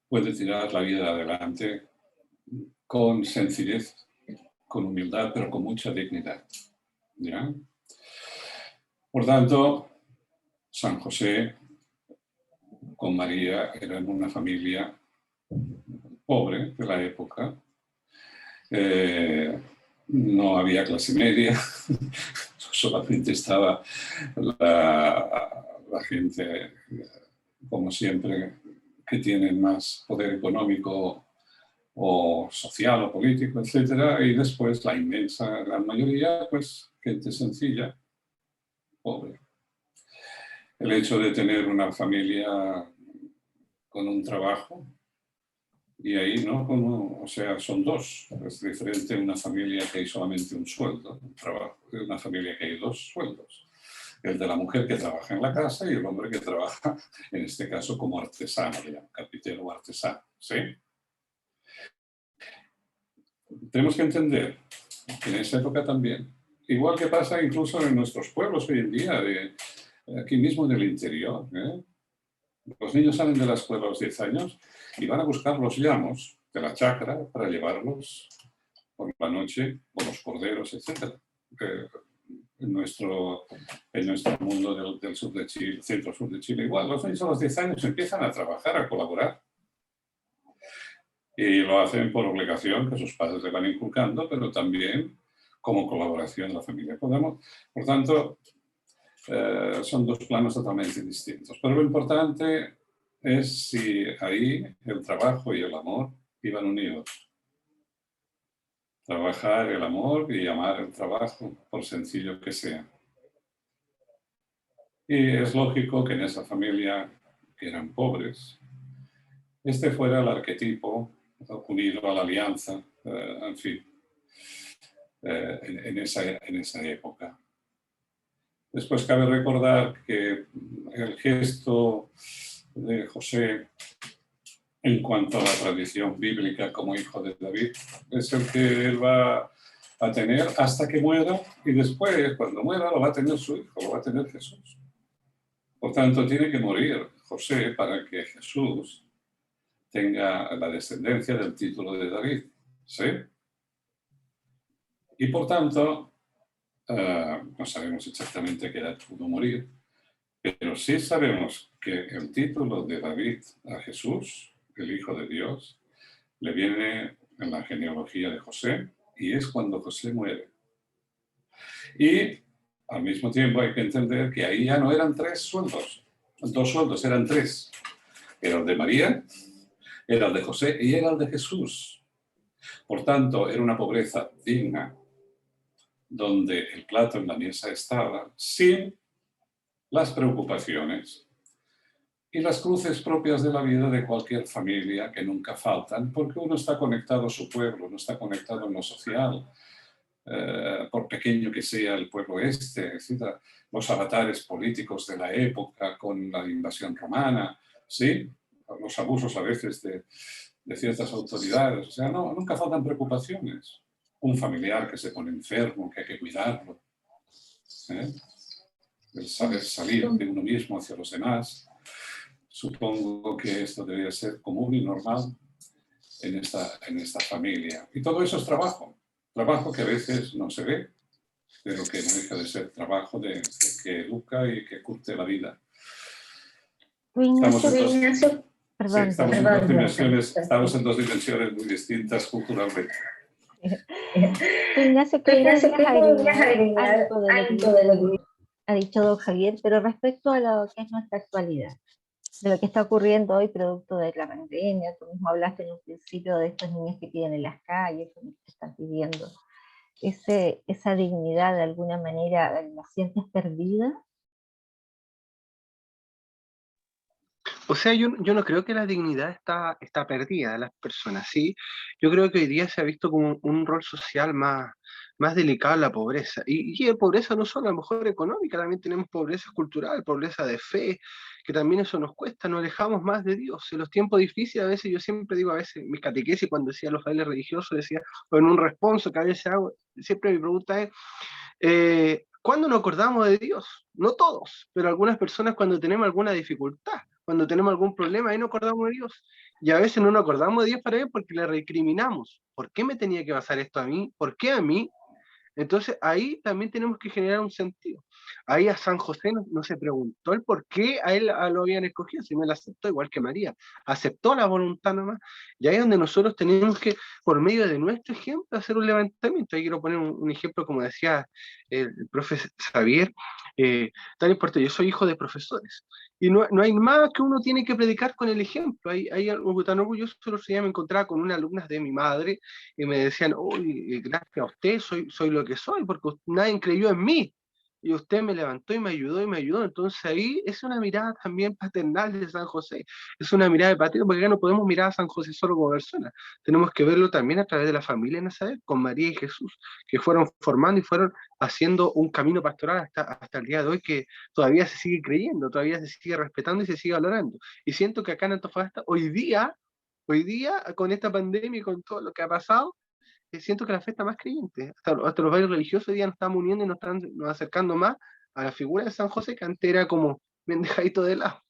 puede tirar la vida adelante con sencillez, con humildad, pero con mucha dignidad. ¿Ya? Por tanto, San José con María eran una familia pobre de la época. No había clase media, solamente estaba la gente, como siempre, que tiene más poder económico o social o político, etc. Y después la inmensa gran mayoría, pues gente sencilla, pobre. El hecho de tener una familia con un trabajo, y ahí, ¿no? O sea, son dos. Es diferente una familia que hay solamente un sueldo, un trabajo, de una familia que hay dos sueldos. El de la mujer que trabaja en la casa y el hombre que trabaja, en este caso, como artesano, carpintero o artesano. ¿Sí? Tenemos que entender que en esa época también, igual que pasa incluso en nuestros pueblos hoy en día, aquí mismo en el interior, los niños salen de la escuela a los 10 años y van a buscar los llamos de la chacra para llevarlos por la noche, o los corderos, etc. En nuestro mundo del sur de Chile, centro-sur de Chile, igual, los niños a los 10 años empiezan a trabajar, a colaborar. Y lo hacen por obligación que sus padres le van inculcando, pero también como colaboración en la familia. Por tanto, son dos planos totalmente distintos. Pero lo importante es si ahí el trabajo y el amor iban unidos. Trabajar el amor y amar el trabajo, por sencillo que sea. Y es lógico que en esa familia, que eran pobres, este fuera el arquetipo unido a la alianza, en fin, en esa época. Después cabe recordar que el gesto de José en cuanto a la tradición bíblica como hijo de David es el que él va a tener hasta que muera, y después, cuando muera, lo va a tener su hijo, lo va a tener Jesús. Por tanto, tiene que morir José para que Jesús tenga la descendencia del título de David. ¿Sí? Y por tanto, no sabemos exactamente a qué edad pudo morir, pero sí sabemos que el título de David a Jesús, el Hijo de Dios, le viene en la genealogía de José, y es cuando José muere. Y al mismo tiempo hay que entender que ahí ya no eran dos sueldos, eran tres. Era el de María, era el de José y era el de Jesús. Por tanto, era una pobreza digna, donde el plato en la mesa estaba, sin las preocupaciones y las cruces propias de la vida de cualquier familia, que nunca faltan, porque uno está conectado a su pueblo, uno está conectado en lo social, por pequeño que sea el pueblo etc. Los avatares políticos de la época con la invasión romana, ¿sí? Los abusos a veces de ciertas autoridades, o sea, nunca faltan preocupaciones. Un familiar que se pone enfermo, que hay que cuidarlo, el saber salir de uno mismo hacia los demás. Supongo que esto debería ser común y normal en esta familia. Y todo eso es trabajo que a veces no se ve, pero que no deja de ser trabajo que educa y que curte la vida. Estamos en dos dimensiones muy distintas culturalmente. Ignacio, ¿querías agregar algo de lo que ha dicho don Javier, pero respecto a lo que es nuestra actualidad? de lo que está ocurriendo hoy producto de la pandemia. Tú mismo hablaste en un principio de estos niños que piden en las calles, que están pidiendo. Esa dignidad de alguna manera, ¿la sientes perdida? O sea, yo no creo que la dignidad está perdida de las personas, ¿sí? Yo creo que hoy día se ha visto como un rol social más delicado en la pobreza. Y pobreza no solo a lo mejor económica, también tenemos pobreza cultural, pobreza de fe, que también eso nos cuesta, nos alejamos más de Dios. En los tiempos difíciles, a veces yo siempre digo, a veces mis catequesis, cuando decía los bailes religiosos, decía, o en un responso que a veces hago, siempre mi pregunta es, ¿cuándo nos acordamos de Dios? No todos, pero algunas personas cuando tenemos alguna dificultad, cuando tenemos algún problema, ahí nos acordamos de Dios. Y a veces no nos acordamos de Dios para Él porque le recriminamos. ¿Por qué me tenía que pasar esto a mí? ¿Por qué a mí? Entonces ahí también tenemos que generar un sentido. Ahí a San José no se preguntó el por qué a él lo habían escogido, sino él aceptó igual que María, aceptó la voluntad nomás. Y ahí es donde nosotros tenemos que, por medio de nuestro ejemplo, hacer un levantamiento. Ahí quiero poner un ejemplo, como decía el profe Xavier, tan importante. Yo soy hijo de profesores. Y no hay más que uno tiene que predicar con el ejemplo. Hay algo tan orgulloso. El otro día me encontraba con unas alumnas de mi madre y me decían, uy, gracias a usted soy lo que soy, porque nadie creyó en mí. Y usted me levantó y me ayudó y me ayudó. Entonces ahí es una mirada también paternal de San José. Es una mirada de patria, porque acá no podemos mirar a San José solo como persona. Tenemos que verlo también a través de la familia de Nazaret, con María y Jesús, que fueron formando y fueron haciendo un camino pastoral hasta el día de hoy que todavía se sigue creyendo, todavía se sigue respetando y se sigue valorando. Y siento que acá en Antofagasta, hoy día, con esta pandemia y con todo lo que ha pasado, siento que la fe está más creyente. Hasta los bailes religiosos hoy día nos estamos uniendo y nos acercando más a la figura de San José, que antes era como bien dejadito de lado.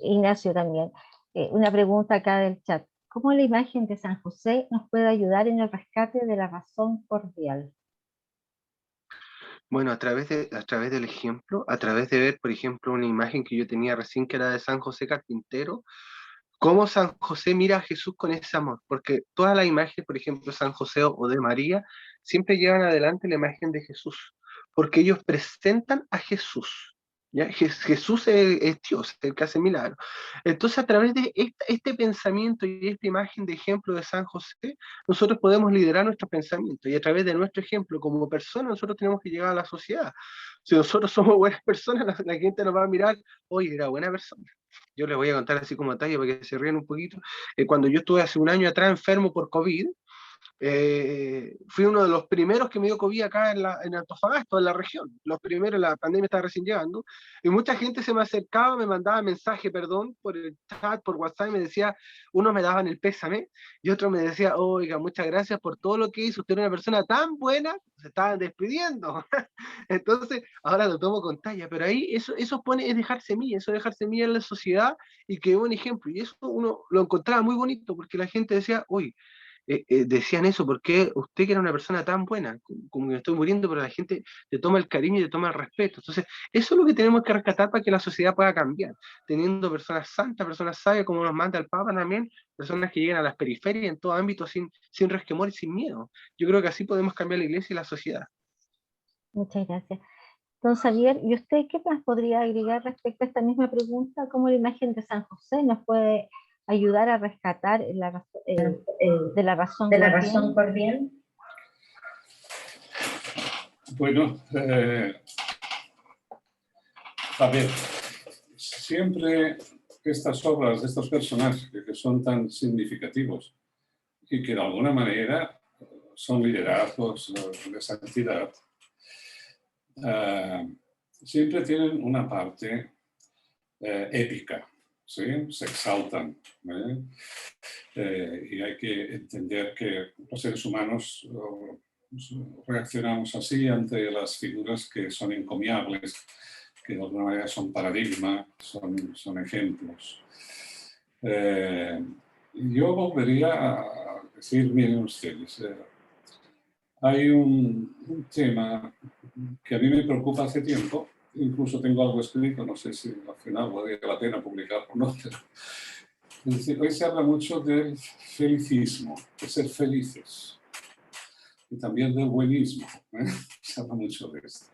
Ignacio también. Una pregunta acá del chat. ¿Cómo la imagen de San José nos puede ayudar en el rescate de la razón cordial? Bueno, a través del ejemplo, a través de ver, por ejemplo, una imagen que yo tenía recién que era de San José Carpintero, cómo San José mira a Jesús con ese amor, porque todas las imágenes, por ejemplo, de San José o de María, siempre llevan adelante la imagen de Jesús, porque ellos presentan a Jesús. ¿Ya? Jesús es Dios, el que hace milagros. Entonces, a través de este pensamiento y esta imagen de ejemplo de San José, nosotros podemos liderar nuestro pensamiento, y a través de nuestro ejemplo como persona, nosotros tenemos que llegar a la sociedad. Si nosotros somos buenas personas, la gente nos va a mirar, oye, era buena persona. Yo les voy a contar así como talla para que se rían un poquito. Cuando yo estuve hace un año atrás enfermo por COVID, fui uno de los primeros que me dio COVID acá en Antofagasta, en la región. Los primeros, la pandemia estaba recién llegando, y mucha gente se me acercaba, me mandaba mensaje, perdón, por el chat, por WhatsApp, y me decía, unos me daban el pésame, y otros me decía, oiga, muchas gracias por todo lo que hizo, usted era una persona tan buena, se estaban despidiendo. Entonces, ahora lo tomo con talla, pero ahí eso es dejar semilla, eso es dejar semilla en la sociedad, y que es un ejemplo, y eso uno lo encontraba muy bonito, porque la gente decía, oye, decían eso, porque usted que era una persona tan buena, como que me estoy muriendo, pero la gente te toma el cariño y te toma el respeto. Entonces, eso es lo que tenemos que rescatar para que la sociedad pueda cambiar, teniendo personas santas, personas sabias, como nos manda el Papa también, personas que lleguen a las periferias en todo ámbito sin resquemor y sin miedo. Yo creo que así podemos cambiar la iglesia y la sociedad. Muchas gracias. Don Xavier, ¿y usted qué más podría agregar respecto a esta misma pregunta? ¿Cómo la imagen de San José nos puede ayudar a rescatar de la razón cordial? Bueno, a ver, siempre estas obras de estos personajes que son tan significativos y que de alguna manera son liderazgos de santidad, siempre tienen una parte épica, ¿sí? Se exaltan. Y hay que entender que los seres humanos reaccionamos así ante las figuras que son encomiables, que de alguna manera son paradigma, son ejemplos. Yo volvería a decir, miren ustedes, hay un tema que a mí me preocupa hace tiempo, incluso tengo algo escrito, no sé si al final valdría la pena publicarlo o no, pero es decir, hoy se habla mucho del felicismo, de ser felices, y también del buenismo, se habla mucho de esto.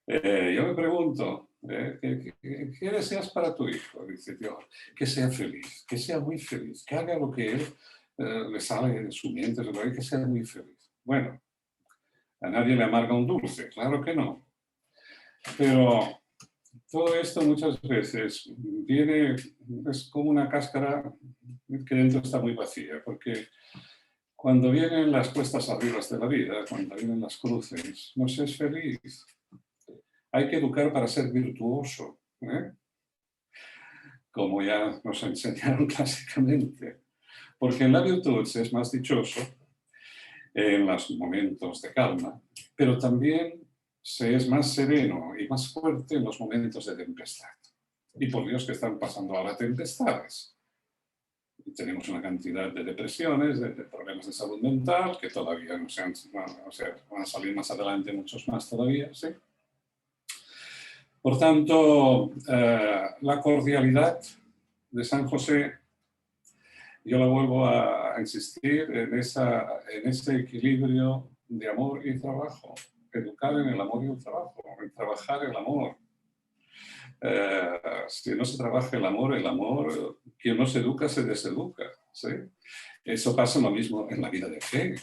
Yo me pregunto, ¿qué deseas para tu hijo? Dice Dios, que sea feliz, que sea muy feliz, que haga lo que él le sale de su mente, que sea muy feliz. Bueno, a nadie le amarga un dulce, claro que no. Pero todo esto muchas veces es como una cáscara que dentro está muy vacía, porque cuando vienen las cuestas arriba de la vida, cuando vienen las cruces, no se es feliz. Hay que educar para ser virtuoso, ¿eh? Como ya nos enseñaron clásicamente. Porque en la virtud se es más dichoso en los momentos de calma, pero también se es más sereno y más fuerte en los momentos de tempestad. Y por Dios que están pasando ahora tempestades. Tenemos una cantidad de depresiones, de problemas de salud mental, que todavía no se han, o sea, van a salir más adelante muchos más todavía, ¿sí? Por tanto, la cordialidad de San José, yo la vuelvo a insistir en ese equilibrio de amor y trabajo, educar en el amor y el trabajo, en trabajar el amor. Si no se trabaja el amor, quien no se educa se deseduca, ¿sí? Eso pasa lo mismo en la vida de fe, en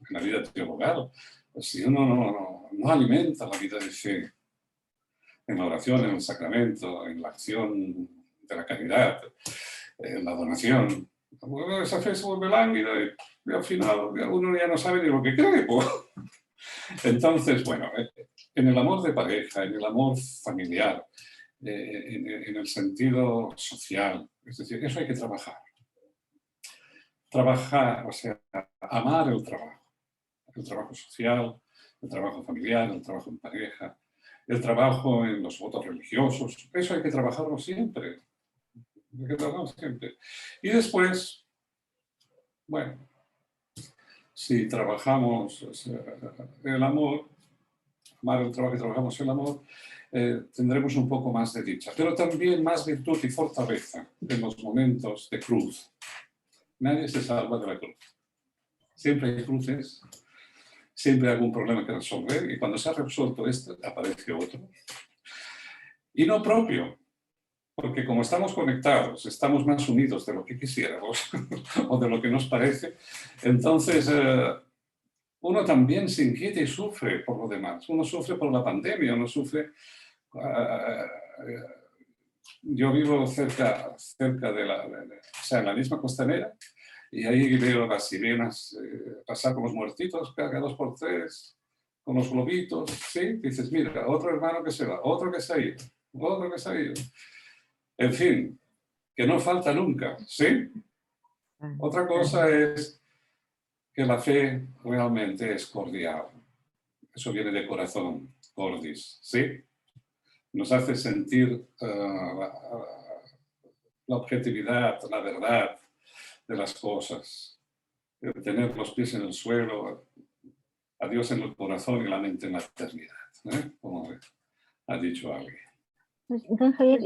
la vida teologal. Si uno no alimenta la vida de fe, en la oración, en el sacramento, en la acción de la caridad, en la donación, esa fe se vuelve lánguida y al final uno ya no sabe ni lo que cree. Entonces, bueno, en el amor de pareja, en el amor familiar, en el sentido social, es decir, eso hay que trabajar. Trabajar, o sea, amar el trabajo social, el trabajo familiar, el trabajo en pareja, el trabajo en los votos religiosos, eso hay que trabajarlo siempre. Hay que trabajarlo siempre. Y después, bueno, si trabajamos el amor, amar el trabajo y trabajamos el amor, tendremos un poco más de dicha, pero también más virtud y fortaleza en los momentos de cruz. Nadie se salva de la cruz. Siempre hay cruces, siempre hay algún problema que resolver y cuando se ha resuelto este, aparece otro. Y no propio, porque como estamos conectados, estamos más unidos de lo que quisiéramos o de lo que nos parece, entonces uno también se inquieta y sufre por lo demás. Uno sufre por la pandemia, uno sufre... yo vivo cerca de o sea, en la misma costanera, y ahí veo las sirenas pasar con los muertitos cada 2 por 3, con los globitos, ¿sí? Dices, mira, otro hermano que se va, otro que se ha ido, otro que se ha ido. En fin, que no falta nunca, ¿sí? Otra cosa es que la fe realmente es cordial. Eso viene de corazón, cordis, ¿sí? Nos hace sentir la objetividad, la verdad de las cosas, tener los pies en el suelo, a Dios en el corazón y la mente en la eternidad, ¿eh? Como ha dicho alguien. Don Javier,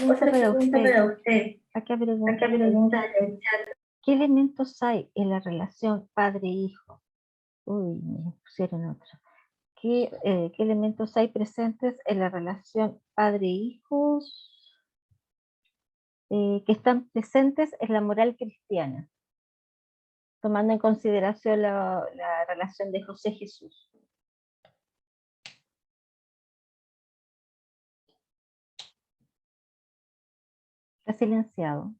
otra pregunta para usted. Acá pregunta, ¿qué elementos hay en la relación padre-hijo? Uy, me pusieron otro. ¿Qué elementos hay presentes en la relación padre-hijos que están presentes en la moral cristiana, tomando en consideración la relación de José Jesús? Está silenciado.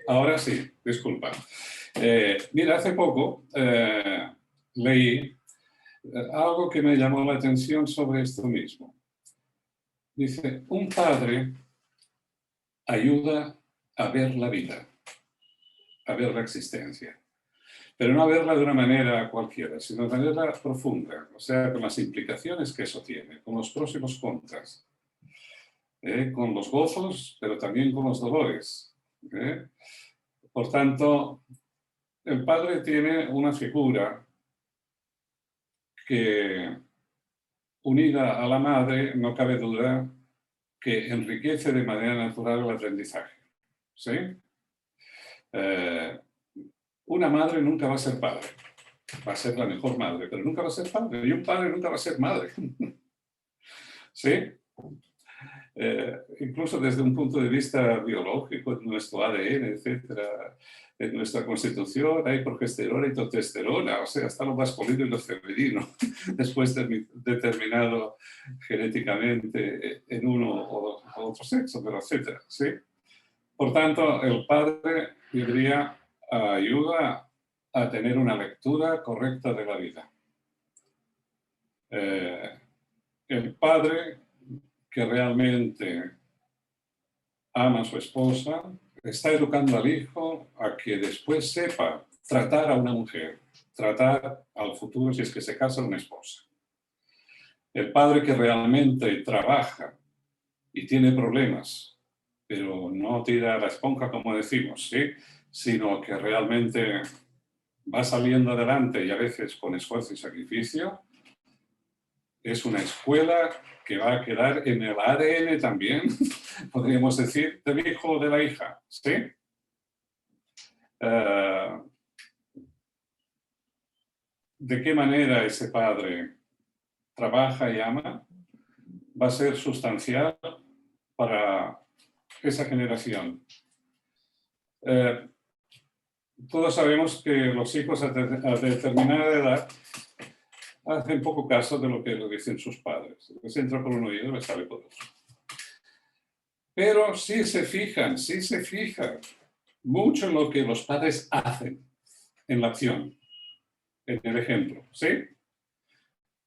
Ahora sí, disculpa. Mira, hace poco leí algo que me llamó la atención sobre esto mismo. Dice, un padre ayuda a ver la vida, a ver la existencia, pero no a verla de una manera cualquiera, sino de manera profunda, o sea, con las implicaciones que eso tiene, con los pros y los contras, con los gozos, pero también con los dolores. Por tanto, el padre tiene una figura que, unida a la madre, no cabe duda que enriquece de manera natural el aprendizaje. ¿Sí? Una madre nunca va a ser padre. va a ser la mejor madre, pero nunca va a ser padre, y un padre nunca va a ser madre. ¿Sí? Incluso desde un punto de vista biológico, en nuestro ADN, etcétera, en nuestra constitución hay progesterona y testosterona, o sea, está lo masculino y lo femenino, después determinado genéticamente en uno o otro sexo, pero etcétera, ¿sí? Por tanto, el padre, yo diría, ayuda a tener una lectura correcta de la vida. El padre que realmente ama a su esposa, está educando al hijo a que después sepa tratar a una mujer, tratar al futuro, si es que se casa, una esposa. El padre que realmente trabaja y tiene problemas, pero no tira la esponja, como decimos, ¿sí? Sino que realmente va saliendo adelante y a veces con esfuerzo y sacrificio, es una escuela que va a quedar en el ADN también, podríamos decir, del hijo o de la hija, ¿sí? ¿De qué manera ese padre trabaja y ama? Va a ser sustancial para esa generación. Todos sabemos que los hijos a determinada edad hacen poco caso de lo que le dicen sus padres. Les entra por un oído y les sale por otro. Pero sí se fijan mucho en lo que los padres hacen en la acción, en el ejemplo, ¿sí?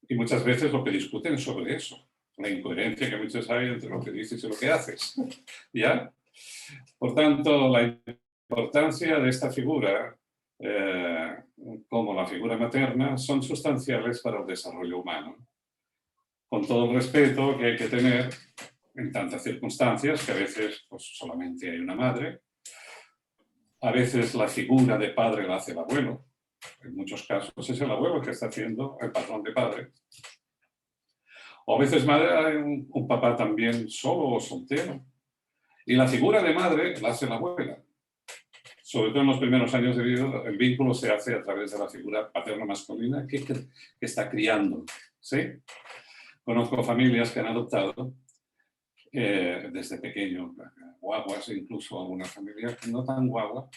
Y muchas veces lo que discuten es sobre eso, la incoherencia que muchos hay entre lo que dices y lo que haces, ¿ya? Por tanto, la importancia de esta figura, como la figura materna, son sustanciales para el desarrollo humano. Con todo el respeto que hay que tener en tantas circunstancias, que a veces pues, solamente hay una madre, a veces la figura de padre la hace el abuelo, en muchos casos es el abuelo que está haciendo el patrón de padre. O a veces madre hay un papá también solo o soltero. Y la figura de madre la hace la abuela. Sobre todo en los primeros años de vida, el vínculo se hace a través de la figura paterno-masculina que está criando, ¿sí? Conozco familias que han adoptado desde pequeño, guaguas, incluso alguna familia no tan guagua,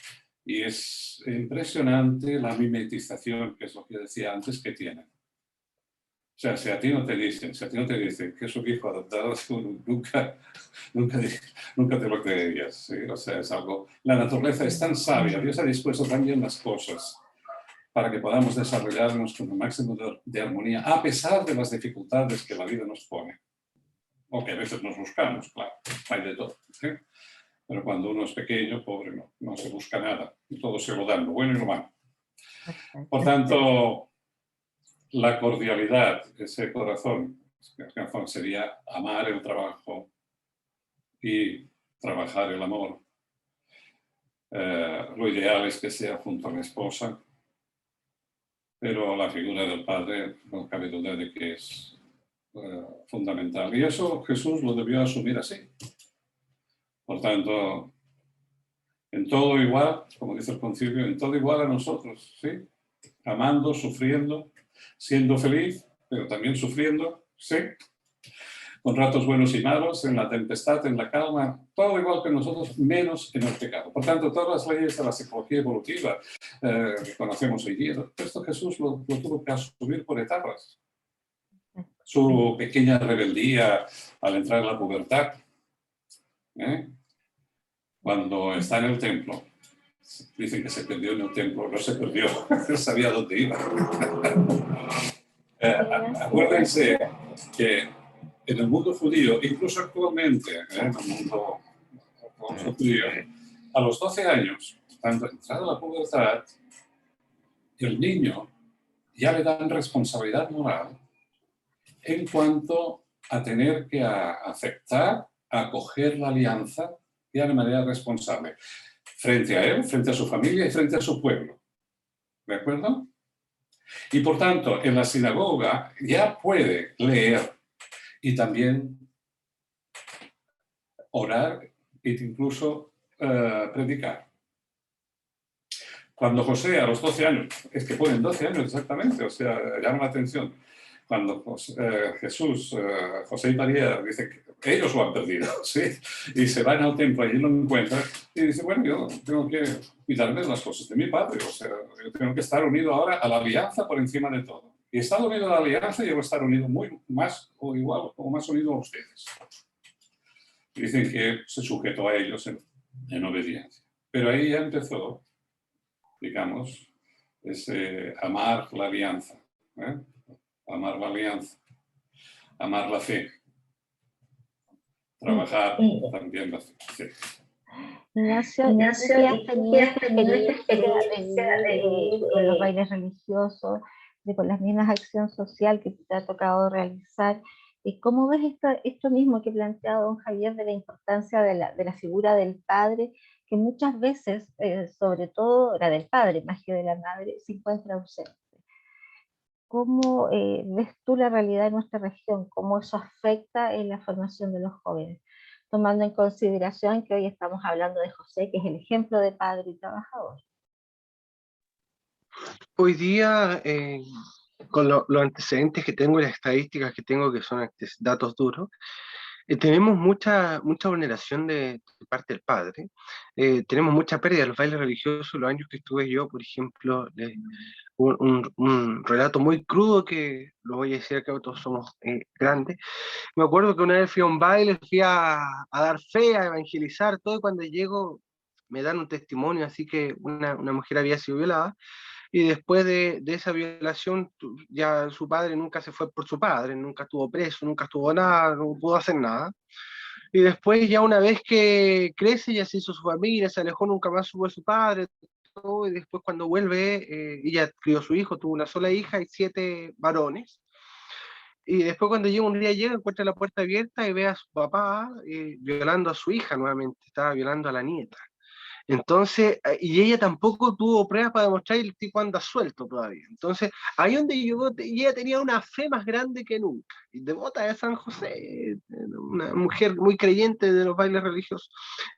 y es impresionante la mimetización, que es lo que decía antes, que tienen. O sea, si a ti no te dicen que es un hijo adoptado, nunca te lo creerías, ¿sí? O sea, es algo... La naturaleza es tan sabia, Dios ha dispuesto tan bien las cosas para que podamos desarrollarnos con el máximo de armonía, a pesar de las dificultades que la vida nos pone. O que a veces nos buscamos, claro, hay de todo, ¿sí? Pero cuando uno es pequeño, pobre, no se busca nada, y todo se lo dan, lo bueno y lo malo. Por tanto, la cordialidad, ese corazón sería amar el trabajo y trabajar el amor. Lo ideal es que sea junto a la esposa, pero la figura del padre no cabe duda de que es fundamental. Y eso Jesús lo debió asumir así. Por tanto, en todo igual, como dice el concilio, en todo igual a nosotros, ¿sí? Amando, sufriendo, siendo feliz, pero también sufriendo, ¿sí? Con ratos buenos y malos, en la tempestad, en la calma, todo igual que nosotros, menos en el pecado. Por tanto, todas las leyes de la psicología evolutiva que conocemos hoy día, esto Jesús lo tuvo que asumir por etapas. Su pequeña rebeldía al entrar en la pubertad, cuando está en el templo, dicen que se perdió en el templo, no se perdió, él sabía dónde iba. Acuérdense que en el mundo judío, incluso actualmente, en el mundo judío, a los 12 años, cuando entrada la pubertad, el niño ya le dan responsabilidad moral en cuanto a tener que aceptar, acoger la alianza ya de manera responsable, frente a él, frente a su familia y frente a su pueblo. ¿De acuerdo? Y por tanto, en la sinagoga ya puede leer y también orar e incluso predicar. Cuando José a los 12 años, es que ponen 12 años exactamente, o sea, llama la atención. Cuando Jesús, José y María, dice que ellos lo han perdido, ¿sí? Y se van al templo, allí lo encuentran, y dice, bueno, yo tengo que cuidarme de las cosas de mi padre, o sea, yo tengo que estar unido ahora a la alianza por encima de todo. Y estar unido a la alianza, yo voy a estar unido más o igual o más unido a ustedes. Y dicen que se sujetó a ellos en obediencia. Pero ahí ya empezó, digamos, ese amar la alianza, ¿eh? Amar la alianza, amar la fe, trabajar también la fe. Sí. Ignacio, ¿y tú que has tenido esta experiencia de vivir con los bailes religiosos, con las mismas acciones sociales que te ha tocado realizar, cómo ves esto mismo que ha planteado don Javier de la importancia de la figura del padre, que muchas veces, sobre todo la del padre más que de la madre, se encuentra ausente? ¿Cómo ves tú la realidad de nuestra región? ¿Cómo eso afecta en la formación de los jóvenes? Tomando en consideración que hoy estamos hablando de José, que es el ejemplo de padre y trabajador. Hoy día, con los antecedentes que tengo y las estadísticas que tengo, que son datos duros, tenemos mucha vulneración de parte del padre. Tenemos mucha pérdida de los bailes religiosos. Los años que estuve yo, por ejemplo, un relato muy crudo que lo voy a decir acá, todos somos grandes. Me acuerdo que una vez fui a un baile, fui a dar fe, a evangelizar, todo, y cuando llego me dan un testimonio, así que una mujer había sido violada, y después de esa violación, ya su padre nunca se fue por su padre, nunca estuvo preso, nunca estuvo nada, no pudo hacer nada. Y después ya una vez que crece, ya se hizo su familia, se alejó, nunca más supo de su padre, todo, y después cuando vuelve, ella crió a su hijo, tuvo una sola hija y 7 varones. Y después cuando un día llega, encuentra la puerta abierta y ve a su papá violando a su hija nuevamente, estaba violando a la nieta. Entonces, y ella tampoco tuvo pruebas para demostrar, y el tipo anda suelto todavía. Entonces, ahí donde llegó, y ella tenía una fe más grande que nunca, y devota de San José, una mujer muy creyente de los bailes religiosos.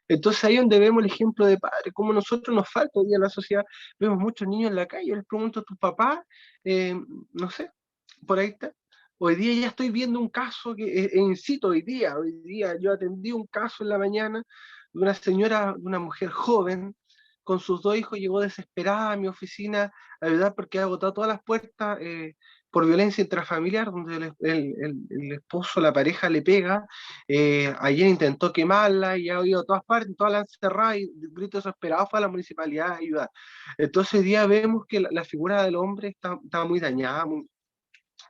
Entonces, ahí donde vemos el ejemplo de padre, como nosotros nos falta hoy día en la sociedad, vemos muchos niños en la calle, yo les pregunto a tu papá, no sé, por ahí está. Hoy día ya estoy viendo un caso que, incito hoy día yo atendí un caso en la mañana de una señora, de una mujer joven, con sus 2 hijos, llegó desesperada a mi oficina a ayudar porque ha agotado todas las puertas por violencia intrafamiliar, donde el esposo, la pareja le pega. Ayer intentó quemarla y ha oído a todas partes, todas la han cerrado, y grito desesperado fue a la municipalidad a ayudar. Entonces hoy día vemos que la figura del hombre está muy dañada,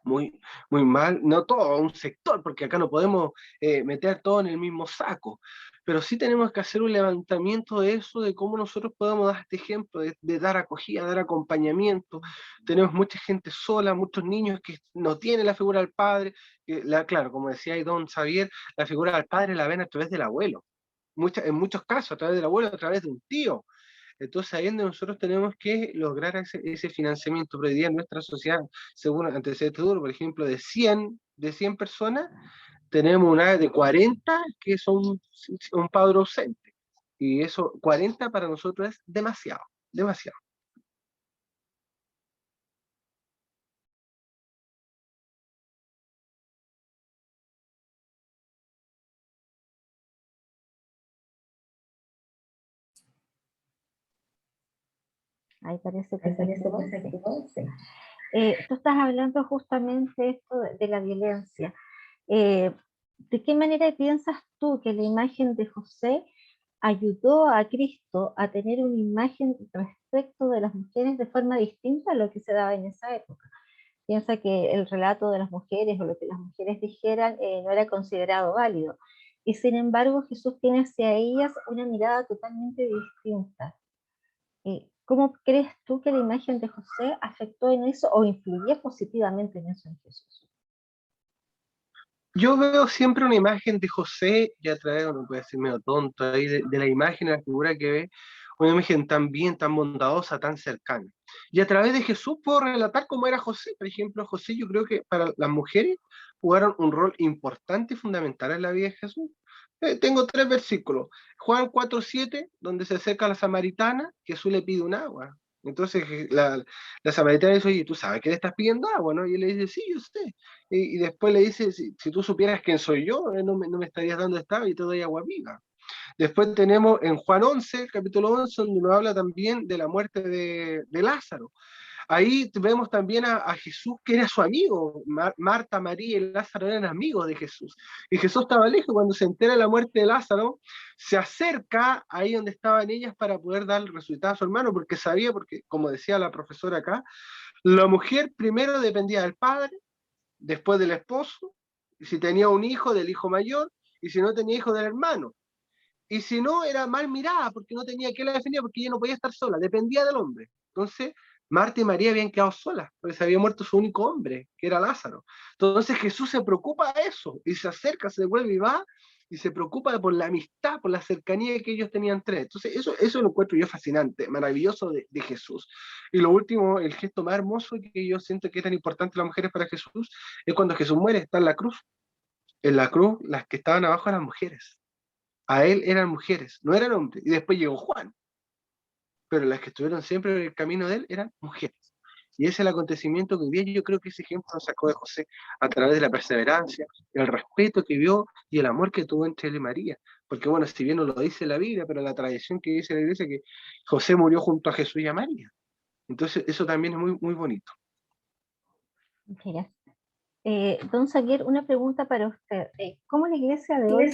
muy mal, no todo un sector, porque acá no podemos meter todo en el mismo saco, pero sí tenemos que hacer un levantamiento de eso, de cómo nosotros podemos dar este ejemplo, de dar acogida, dar acompañamiento. Tenemos mucha gente sola, muchos niños que no tienen la figura del padre, claro, como decía ahí don Xavier, la figura del padre la ven a través del abuelo, en muchos casos a través del abuelo, a través de un tío. Entonces ahí es donde nosotros tenemos que lograr ese financiamiento. Pero hoy día en nuestra sociedad, según antecedentes duros, por ejemplo, de 100 personas, tenemos una de 40 que son un padre ausente. Y eso, 40 para nosotros es demasiado, demasiado. Ahí parece que se activó, sí. Tú estás hablando justamente esto de la violencia. ¿De qué manera piensas tú que la imagen de José ayudó a Cristo a tener una imagen respecto de las mujeres de forma distinta a lo que se daba en esa época? Piensa que el relato de las mujeres o lo que las mujeres dijeran no era considerado válido. Y sin embargo Jesús tiene hacia ellas una mirada totalmente distinta. ¿Cómo crees tú que la imagen de José afectó en eso o influyó positivamente en eso en Jesús? Yo veo siempre una imagen de José, y a través, uno puede decir medio tonto ahí, de la imagen, la figura que ve, una imagen tan bien, tan bondadosa, tan cercana. Y a través de Jesús puedo relatar cómo era José. Por ejemplo, José, yo creo que para las mujeres jugaron un rol importante y fundamental en la vida de Jesús. Tengo 3 versículos. Juan 4:7, donde se acerca a la samaritana, Jesús le pide un agua. Entonces la samaritana dice, oye, ¿tú sabes que le estás pidiendo agua, no? Y él le dice, sí, yo sé. Y después le dice, si tú supieras quién soy yo, no me estarías dando esta agua y te doy agua viva. Después tenemos en Juan 11, el capítulo 11, donde nos habla también de la muerte de Lázaro. Ahí vemos también a Jesús, que era su amigo. Marta, María y Lázaro eran amigos de Jesús. Y Jesús estaba lejos. Cuando se entera de la muerte de Lázaro, se acerca ahí donde estaban ellas para poder dar el resultado a su hermano, porque sabía, porque como decía la profesora acá, la mujer primero dependía del padre, después del esposo, y si tenía un hijo, del hijo mayor, y si no tenía hijo, del hermano. Y si no, era mal mirada, porque no tenía quien la defendía, porque ella no podía estar sola, dependía del hombre. Entonces, Marta y María habían quedado solas, porque se había muerto su único hombre, que era Lázaro. Entonces Jesús se preocupa de eso, y se acerca, se devuelve y va, y se preocupa por la amistad, por la cercanía que ellos tenían entre. Entonces, eso lo encuentro yo fascinante, maravilloso de Jesús. Y lo último, el gesto más hermoso que yo siento que es tan importante las mujeres para Jesús, es cuando Jesús muere, está en la cruz. En la cruz, las que estaban abajo eran mujeres. A él eran mujeres, no eran hombres. Y después llegó Juan, pero las que estuvieron siempre en el camino de él eran mujeres. Y ese es el acontecimiento que hoy día yo creo que ese ejemplo lo sacó de José a través de la perseverancia, el respeto que vio y el amor que tuvo entre él y María. Porque bueno, si bien no lo dice la Biblia, pero la tradición que dice la Iglesia es que José murió junto a Jesús y a María. Entonces eso también es muy, muy bonito. Mira. Don Xavier, una pregunta para usted. ¿Cómo la iglesia de hoy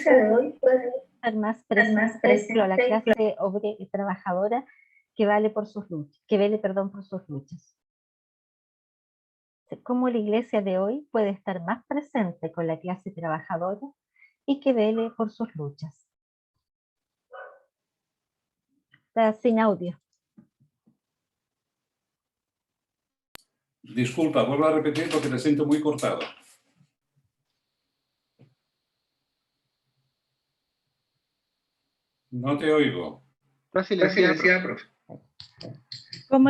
puede estar más presente con la clase obrera y trabajadora que vele por sus luchas? ¿Cómo la iglesia de hoy puede estar más presente con la clase trabajadora y que vele por sus luchas? Está sin audio. Disculpa, vuelvo a repetir porque te siento muy cortado. No te oigo. Decía, profe. ¿Cómo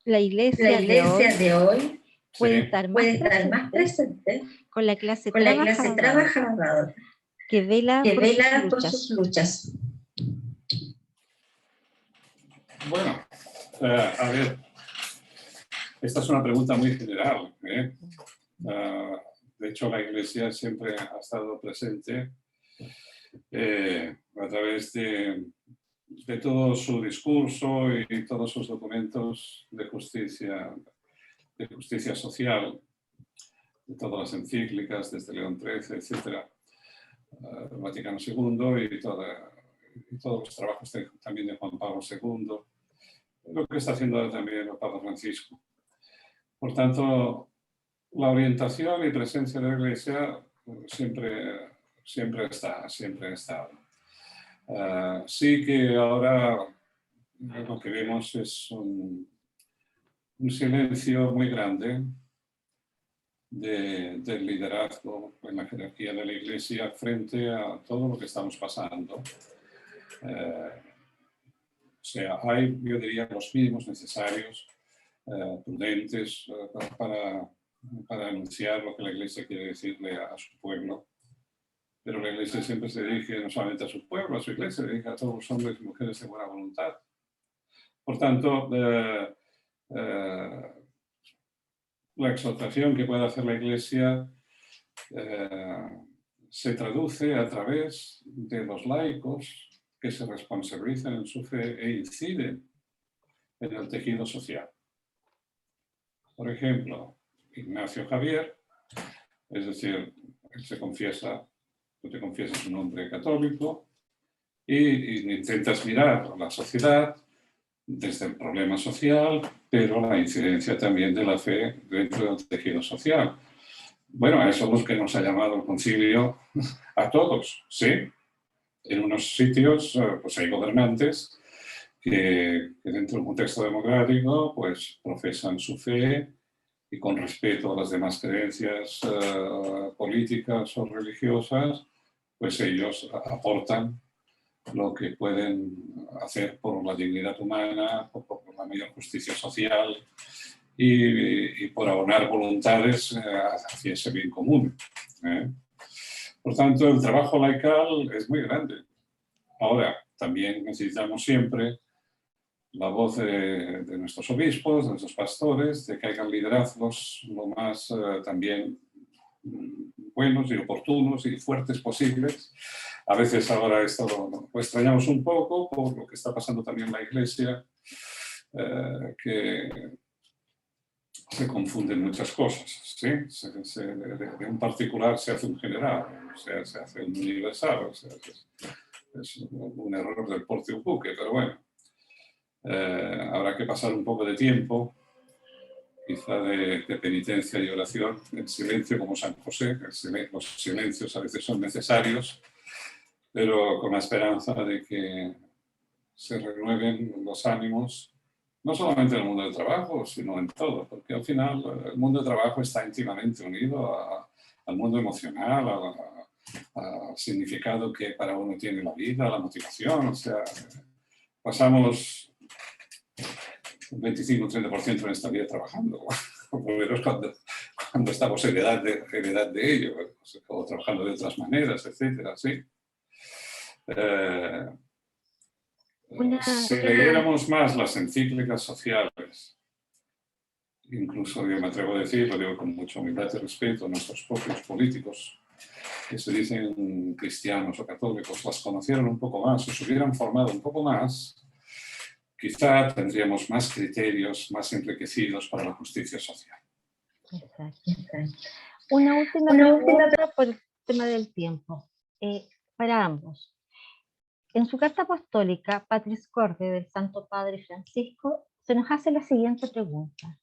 la iglesia de hoy puede Sí. estar más presente con la clase trabajadora que vela por sus luchas? Bueno, a ver, esta es una pregunta muy general. De hecho, la Iglesia siempre ha estado presente a través de todo su discurso y todos sus documentos de justicia social, de todas las encíclicas, desde León XIII, etc., Vaticano II y todos los trabajos también de Juan Pablo II, lo que está haciendo también el Papa Francisco. Por tanto, la orientación y presencia de la Iglesia siempre ha estado. Sí que ahora lo que vemos es un silencio muy grande del liderazgo en la jerarquía de la Iglesia frente a todo lo que estamos pasando. O sea, hay, yo diría, los mínimos necesarios, prudentes, para anunciar lo que la Iglesia quiere decirle a su pueblo. Pero la Iglesia siempre se dirige no solamente a su pueblo, a su Iglesia, se dirige a todos los hombres y mujeres de buena voluntad. Por tanto, la exhortación que puede hacer la Iglesia se traduce a través de los laicos que se responsabilizan en su fe e inciden en el tejido social. Por ejemplo, Ignacio Javier, es decir, él se confiesa, tú te confiesas un hombre católico y intentas mirar la sociedad desde el problema social, pero la incidencia también de la fe dentro del tejido social. Bueno, a eso es lo que nos ha llamado el concilio a todos, ¿sí? En unos sitios pues hay gobernantes que dentro de un contexto democrático pues profesan su fe y con respeto a las demás creencias políticas o religiosas, pues ellos aportan lo que pueden hacer por la dignidad humana, por la mayor justicia social y por abonar voluntades hacia ese bien común. Por tanto, el trabajo laical es muy grande. Ahora, también necesitamos siempre la voz de nuestros obispos, de nuestros pastores, de que hayan liderazgos lo más también buenos y oportunos y fuertes posibles. A veces ahora esto lo extrañamos un poco por lo que está pasando también en la Iglesia, que se confunden muchas cosas, ¿sí? De un particular se hace un general, se hace un universal, o sea, es un error del porte un buque, pero bueno. Habrá que pasar un poco de tiempo, quizá de penitencia y oración, en silencio como San José. Los silencios a veces son necesarios, pero con la esperanza de que se renueven los ánimos, no solamente en el mundo del trabajo, sino en todo, porque al final el mundo del trabajo está íntimamente unido al mundo emocional, al significado que para uno tiene la vida, a la motivación. O sea, pasamos un 25-30% de nuestra vida trabajando, cuando estamos en edad de ello, o trabajando de otras maneras, etcétera, ¿sí? Si leyéramos más las encíclicas sociales, incluso yo me atrevo a decir, lo digo con mucha humildad y respeto, nuestros propios políticos, que se dicen cristianos o católicos, las conocieran un poco más, o se hubieran formado un poco más, quizá tendríamos más criterios, más enriquecidos para la justicia social. Exacto. Una última pregunta por el tema del tiempo, para ambos. En su carta apostólica, Patris Corde del Santo Padre Francisco se nos hace la siguiente pregunta.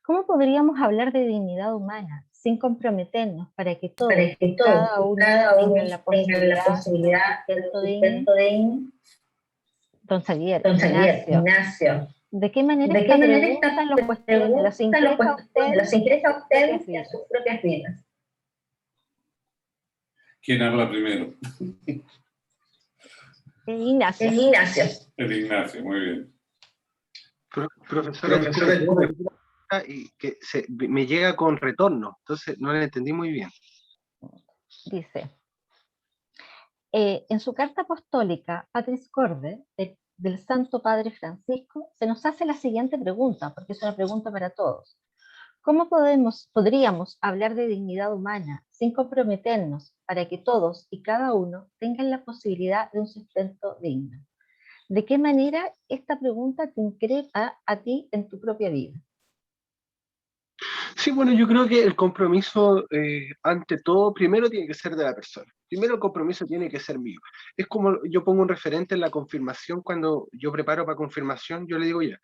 ¿Cómo podríamos hablar de dignidad humana sin comprometernos para que todos y cada uno tengan la posibilidad de sustento digno? Don Xavier, Ignacio, ¿de qué manera esta pregunta los interesa a ustedes y a sus propias vidas? ¿Quién habla primero? Ignacio. El Ignacio, muy bien. Profesor, y que me llega con retorno, entonces no la entendí muy bien. Dice, en su carta apostólica, Patris Corde, del Santo Padre Francisco, se nos hace la siguiente pregunta, porque es una pregunta para todos. ¿Cómo podríamos hablar de dignidad humana sin comprometernos para que todos y cada uno tengan la posibilidad de un sustento digno? ¿De qué manera esta pregunta te increpa a ti en tu propia vida? Sí, bueno, yo creo que el compromiso, ante todo, primero tiene que ser de la persona. Primero el compromiso tiene que ser mío. Es como yo pongo un referente en la confirmación, cuando yo preparo para confirmación, yo le digo ya,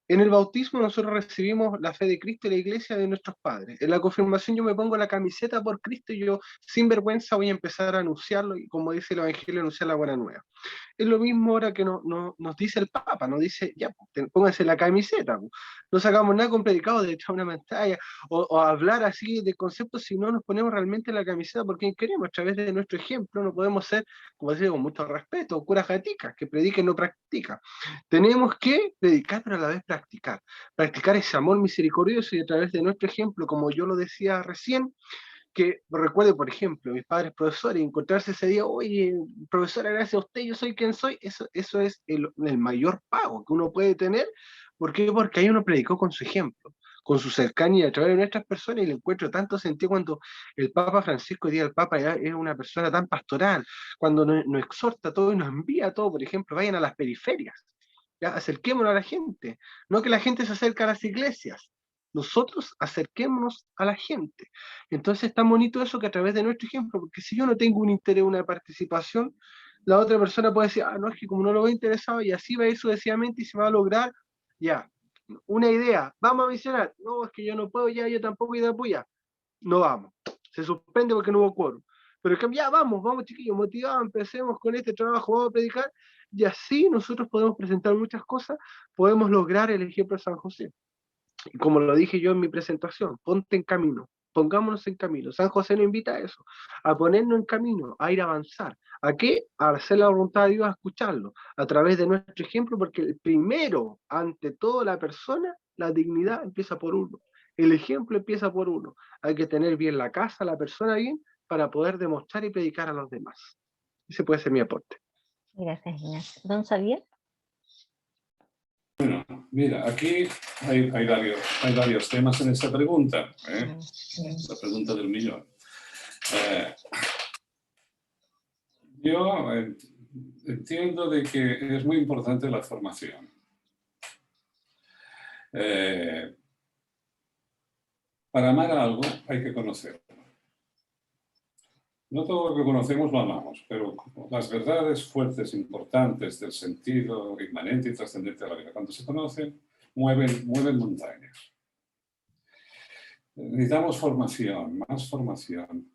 en el bautismo nosotros recibimos la fe de Cristo y la iglesia de nuestros padres. En la confirmación yo me pongo la camiseta por Cristo y yo sin vergüenza voy a empezar a anunciarlo y, como dice el Evangelio, anunciar la buena nueva. Es lo mismo ahora que nos dice el Papa, nos dice, ya, pónganse la camiseta, no sacamos nada con predicado de echar una pantalla o hablar así de conceptos si no nos ponemos realmente la camiseta porque queremos, a través de nuestro ejemplo. No podemos ser, como decía, con mucho respeto, curas gaticas, que prediquen no practican. Tenemos que predicar, pero a la vez practicar ese amor misericordioso y a través de nuestro ejemplo, como yo lo decía recién, que recuerde, por ejemplo, mis padres profesores, encontrarse ese día, oye, profesora, gracias a usted, yo soy quien soy, eso es el mayor pago que uno puede tener. ¿Por qué? Porque ahí uno predicó con su ejemplo, con su cercanía a través de nuestras personas, y le encuentro tanto sentido cuando el Papa Francisco, hoy día el Papa ya es una persona tan pastoral, cuando nos exhorta todo y nos envía todo. Por ejemplo, vayan a las periferias, ya, acerquémonos a la gente, no que la gente se acerque a las iglesias. Nosotros acerquémonos a la gente. Entonces es tan bonito eso, que a través de nuestro ejemplo, porque si yo no tengo un interés, una participación, la otra persona puede decir, no, es que como no lo veo interesado, y así va a ir sucesivamente y se va a lograr, ya, una idea, vamos a misionar, no, es que yo no puedo, ya, yo tampoco, y de apoyar, no vamos, se suspende porque no hubo quórum. Pero es que ya vamos chiquillos, motivados, empecemos con este trabajo, vamos a predicar, y así nosotros podemos presentar muchas cosas, podemos lograr el ejemplo de San José. Y como lo dije yo en mi presentación, ponte en camino, pongámonos en camino. San José nos invita a eso, a ponernos en camino, a ir a avanzar. ¿A qué? A hacer la voluntad de Dios, a escucharlo, a través de nuestro ejemplo, porque el primero, ante todo, la persona, la dignidad empieza por uno. El ejemplo empieza por uno. Hay que tener bien la casa, la persona bien, para poder demostrar y predicar a los demás. Ese puede ser mi aporte. Gracias, Ignacio. Don Xavier. Bueno, mira, aquí hay varios temas en esta pregunta, la pregunta del millón. Yo entiendo de que es muy importante la formación. Para amar a algo hay que conocerlo. No todo lo que conocemos lo amamos, pero las verdades fuertes, importantes del sentido inmanente y trascendente de la vida, cuando se conocen, mueven montañas. Necesitamos formación, más formación.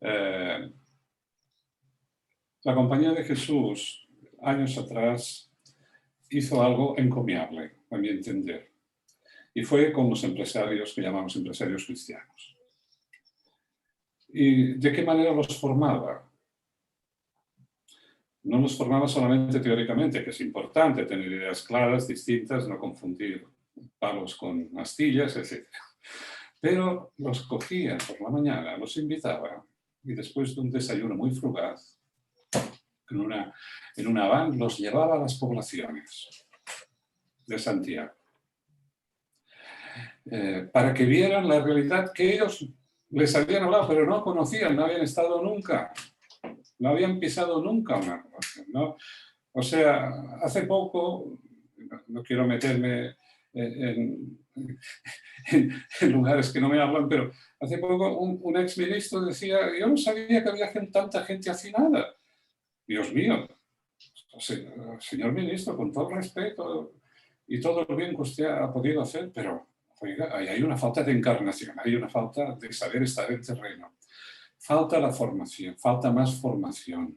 La Compañía de Jesús, años atrás, hizo algo encomiable, a mi entender, y fue con los empresarios que llamamos empresarios cristianos. ¿Y de qué manera los formaba? No los formaba solamente teóricamente, que es importante tener ideas claras, distintas, no confundir palos con astillas, etc. Pero los cogía por la mañana, los invitaba, y después de un desayuno muy fugaz, en una van, los llevaba a las poblaciones de Santiago, para que vieran la realidad que ellos les habían hablado, pero no conocían, no habían estado nunca, no habían pisado nunca una población, ¿no? O sea, hace poco, no quiero meterme en lugares que no me hablan, pero hace poco un exministro decía, yo no sabía que había tanta gente hacinada. Dios mío, señor ministro, con todo respeto y todo lo bien que usted ha podido hacer, pero oiga, hay una falta de encarnación, hay una falta de saber estar en terreno. Falta la formación, falta más formación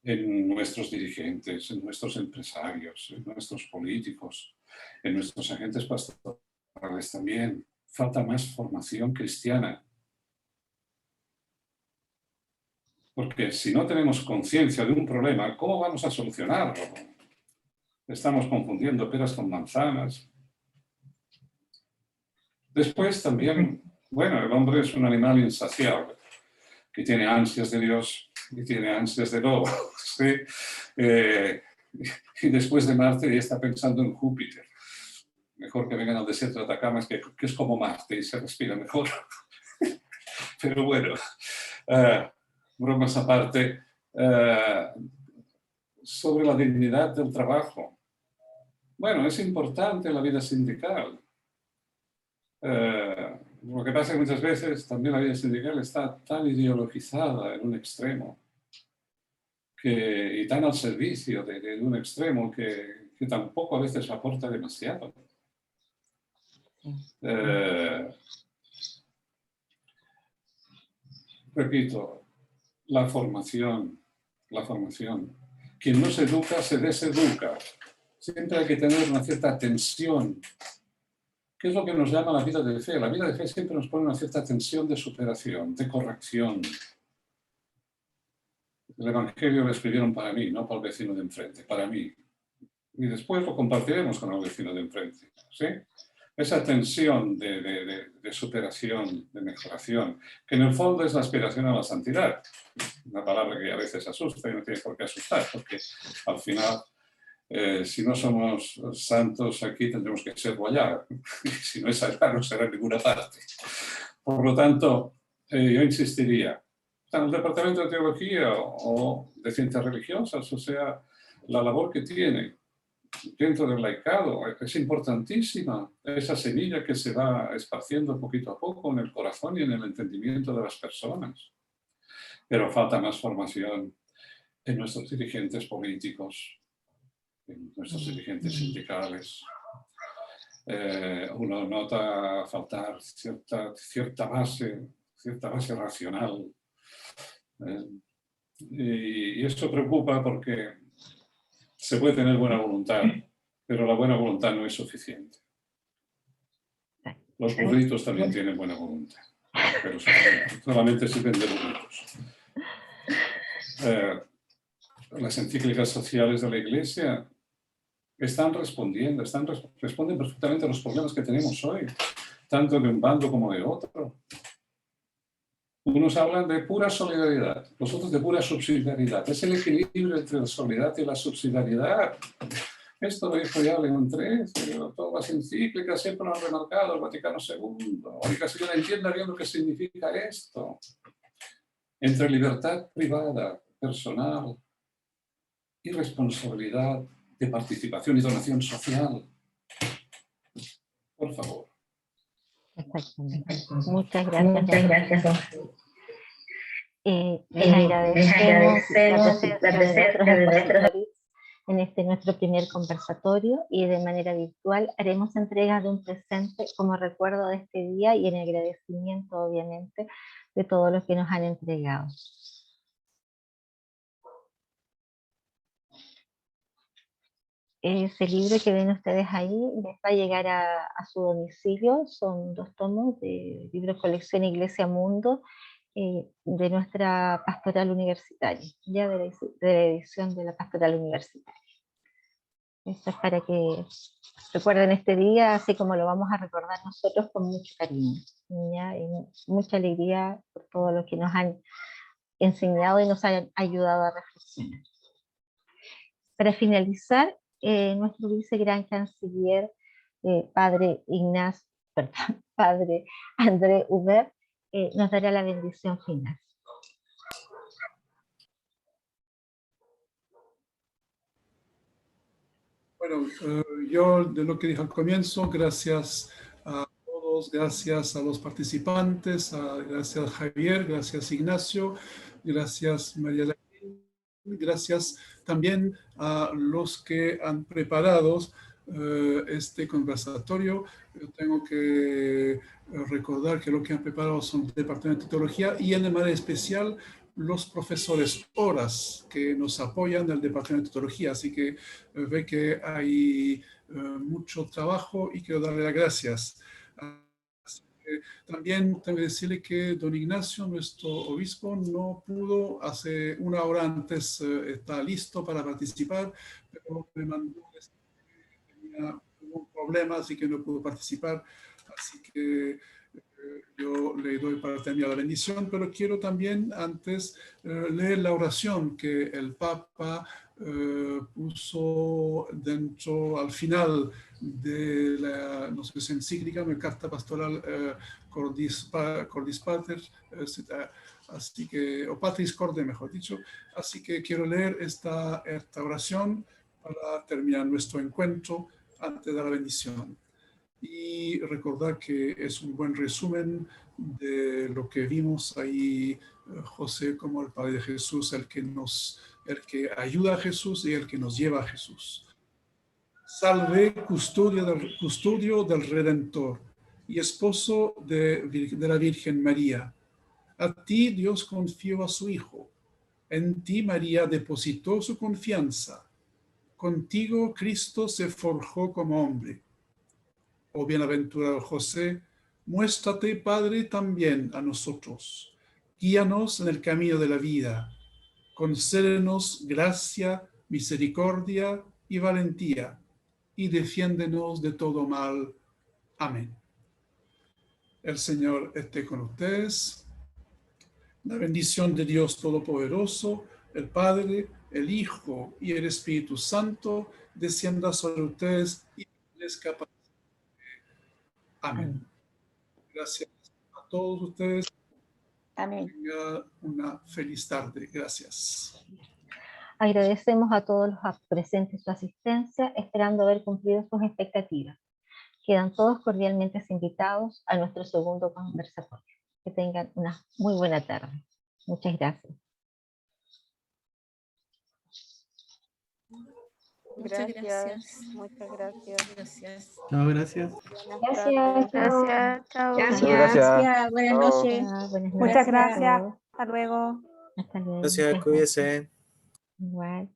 en nuestros dirigentes, en nuestros empresarios, en nuestros políticos, en nuestros agentes pastorales también. Falta más formación cristiana. Porque si no tenemos conciencia de un problema, ¿cómo vamos a solucionarlo? Estamos confundiendo peras con manzanas. Después también, bueno, el hombre es un animal insaciable, que tiene ansias de Dios y tiene ansias de lobo, ¿sí? Y después de Marte ya está pensando en Júpiter. Mejor que vengan al desierto de Atacama, que es como Marte y se respira mejor. Pero bueno, bromas aparte, sobre la dignidad del trabajo. Bueno, es importante la vida sindical. Lo que pasa es que muchas veces también la vida sindical está tan ideologizada en un extremo y tan al servicio de un extremo que tampoco a veces aporta demasiado. Repito, la formación. Quien no se educa, se deseduca. Siempre hay que tener una cierta tensión. ¿Qué es lo que nos llama la vida de fe? La vida de fe siempre nos pone una cierta tensión de superación, de corrección. El Evangelio lo escribieron para mí, no para el vecino de enfrente, para mí. Y después lo compartiremos con el vecino de enfrente, ¿sí? Esa tensión de superación, de mejoración, que en el fondo es la aspiración a la santidad. Una palabra que a veces asusta y no tiene por qué asustar, porque al final, si no somos santos aquí, tendremos que serlo allá. Si no es allá, no será en ninguna parte. Por lo tanto, yo insistiría, en el Departamento de Teología o de Ciencias Religiosas, o sea, la labor que tiene dentro del laicado es importantísima. Esa semilla que se va esparciendo poquito a poco en el corazón y en el entendimiento de las personas. Pero falta más formación en nuestros dirigentes políticos, en nuestros dirigentes sindicales. Uno nota faltar cierta base racional. Y esto preocupa porque se puede tener buena voluntad, pero la buena voluntad no es suficiente. Los burritos también tienen buena voluntad, pero solamente sirven de burritos. Las encíclicas sociales de la Iglesia responden perfectamente a los problemas que tenemos hoy, tanto de un bando como de otro. Unos hablan de pura solidaridad, los otros de pura subsidiariedad. Es el equilibrio entre la solidaridad y la subsidiariedad. Esto lo dijo ya León XIII, todas las encíclicas siempre lo han remarcado, el Vaticano II. Oiga, si yo no entiendo bien lo que significa esto. Entre libertad privada, personal y responsabilidad de participación y donación social. Por favor. Exactamente. Muchas gracias. Muchas gracias. Les agradecemos la presencia de nuestros expositores en este nuestro primer conversatorio, y de manera virtual haremos entrega de un presente como recuerdo de este día y en agradecimiento, obviamente, de todos los que nos han entregado. Ese libro que ven ustedes ahí les va a llegar a su domicilio. Son 2 tomos de libro colección Iglesia Mundo, de nuestra pastoral universitaria, ya de la edición de la pastoral universitaria. Eso es para que recuerden este día, así como lo vamos a recordar nosotros, con mucho cariño, ¿ya? Y mucha alegría por todo lo que nos han enseñado y nos han ayudado a reflexionar. Para finalizar, nuestro vicegran canciller, padre padre André Hubert, nos dará la bendición final. Bueno, yo de lo que dije al comienzo, gracias a todos, gracias a los participantes, gracias Javier, gracias Ignacio, gracias María Laín, gracias también a los que han preparado este conversatorio. Yo tengo que recordar que lo que han preparado son el Departamento de Teología y de manera especial los profesores horas que nos apoyan del Departamento de Teología, así que ve que hay mucho trabajo y quiero darle las gracias. Así que también tengo que decirle que don Ignacio, nuestro obispo, no pudo, hace 1 hora antes está listo para participar, pero me mandó que tenía un problema, así que no pudo participar, así que yo le doy para terminar la bendición, pero quiero también antes leer la oración que el Papa puso dentro, al final de la, no sé si encíclica, una carta pastoral Cordis Pater, así que, o Patris Corde, mejor dicho. Así que quiero leer esta oración para terminar nuestro encuentro antes de la bendición. Y recordar que es un buen resumen de lo que vimos ahí, José como el Padre de Jesús, el que ayuda a Jesús y el que nos lleva a Jesús. Salve, custodio del Redentor y esposo de la Virgen María. A ti Dios confió a su Hijo. En ti María depositó su confianza. Contigo Cristo se forjó como hombre. Oh bienaventurado José, muéstrate, Padre, también a nosotros. Guíanos en el camino de la vida. Concédenos gracia, misericordia y valentía, y defiéndenos de todo mal. Amén. El Señor esté con ustedes. La bendición de Dios Todopoderoso, el Padre, el Hijo y el Espíritu Santo, descienda sobre ustedes y les capacite. Amén. Gracias a todos ustedes. Amén. Tenga una feliz tarde. Gracias. Agradecemos a todos los presentes su asistencia, esperando haber cumplido sus expectativas. Quedan todos cordialmente invitados a nuestro segundo conversatorio. Que tengan una muy buena tarde. Muchas gracias. Muchas gracias. Muchas gracias. Gracias. No, gracias. Gracias. Chao. Gracias. Buenas noches. Buenas Muchas noches a gracias. todos. Hasta luego. Hasta luego. Gracias, Muchas cuídense. Igual.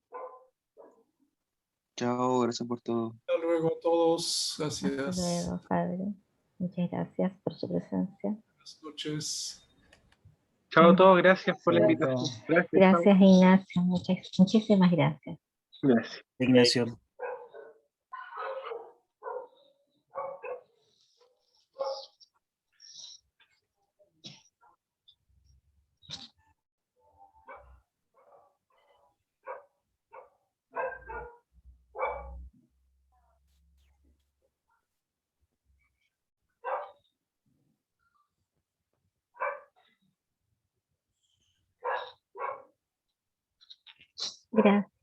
Chao, gracias por todo. Hasta luego a todos. Hasta Gracias. luego, padre. Muchas gracias por su presencia. Buenas noches. Chao a todos, gracias por la invitación. Gracias. Gracias, Ignacio. Muchísimas gracias. Gracias. Ignacio. Gracias.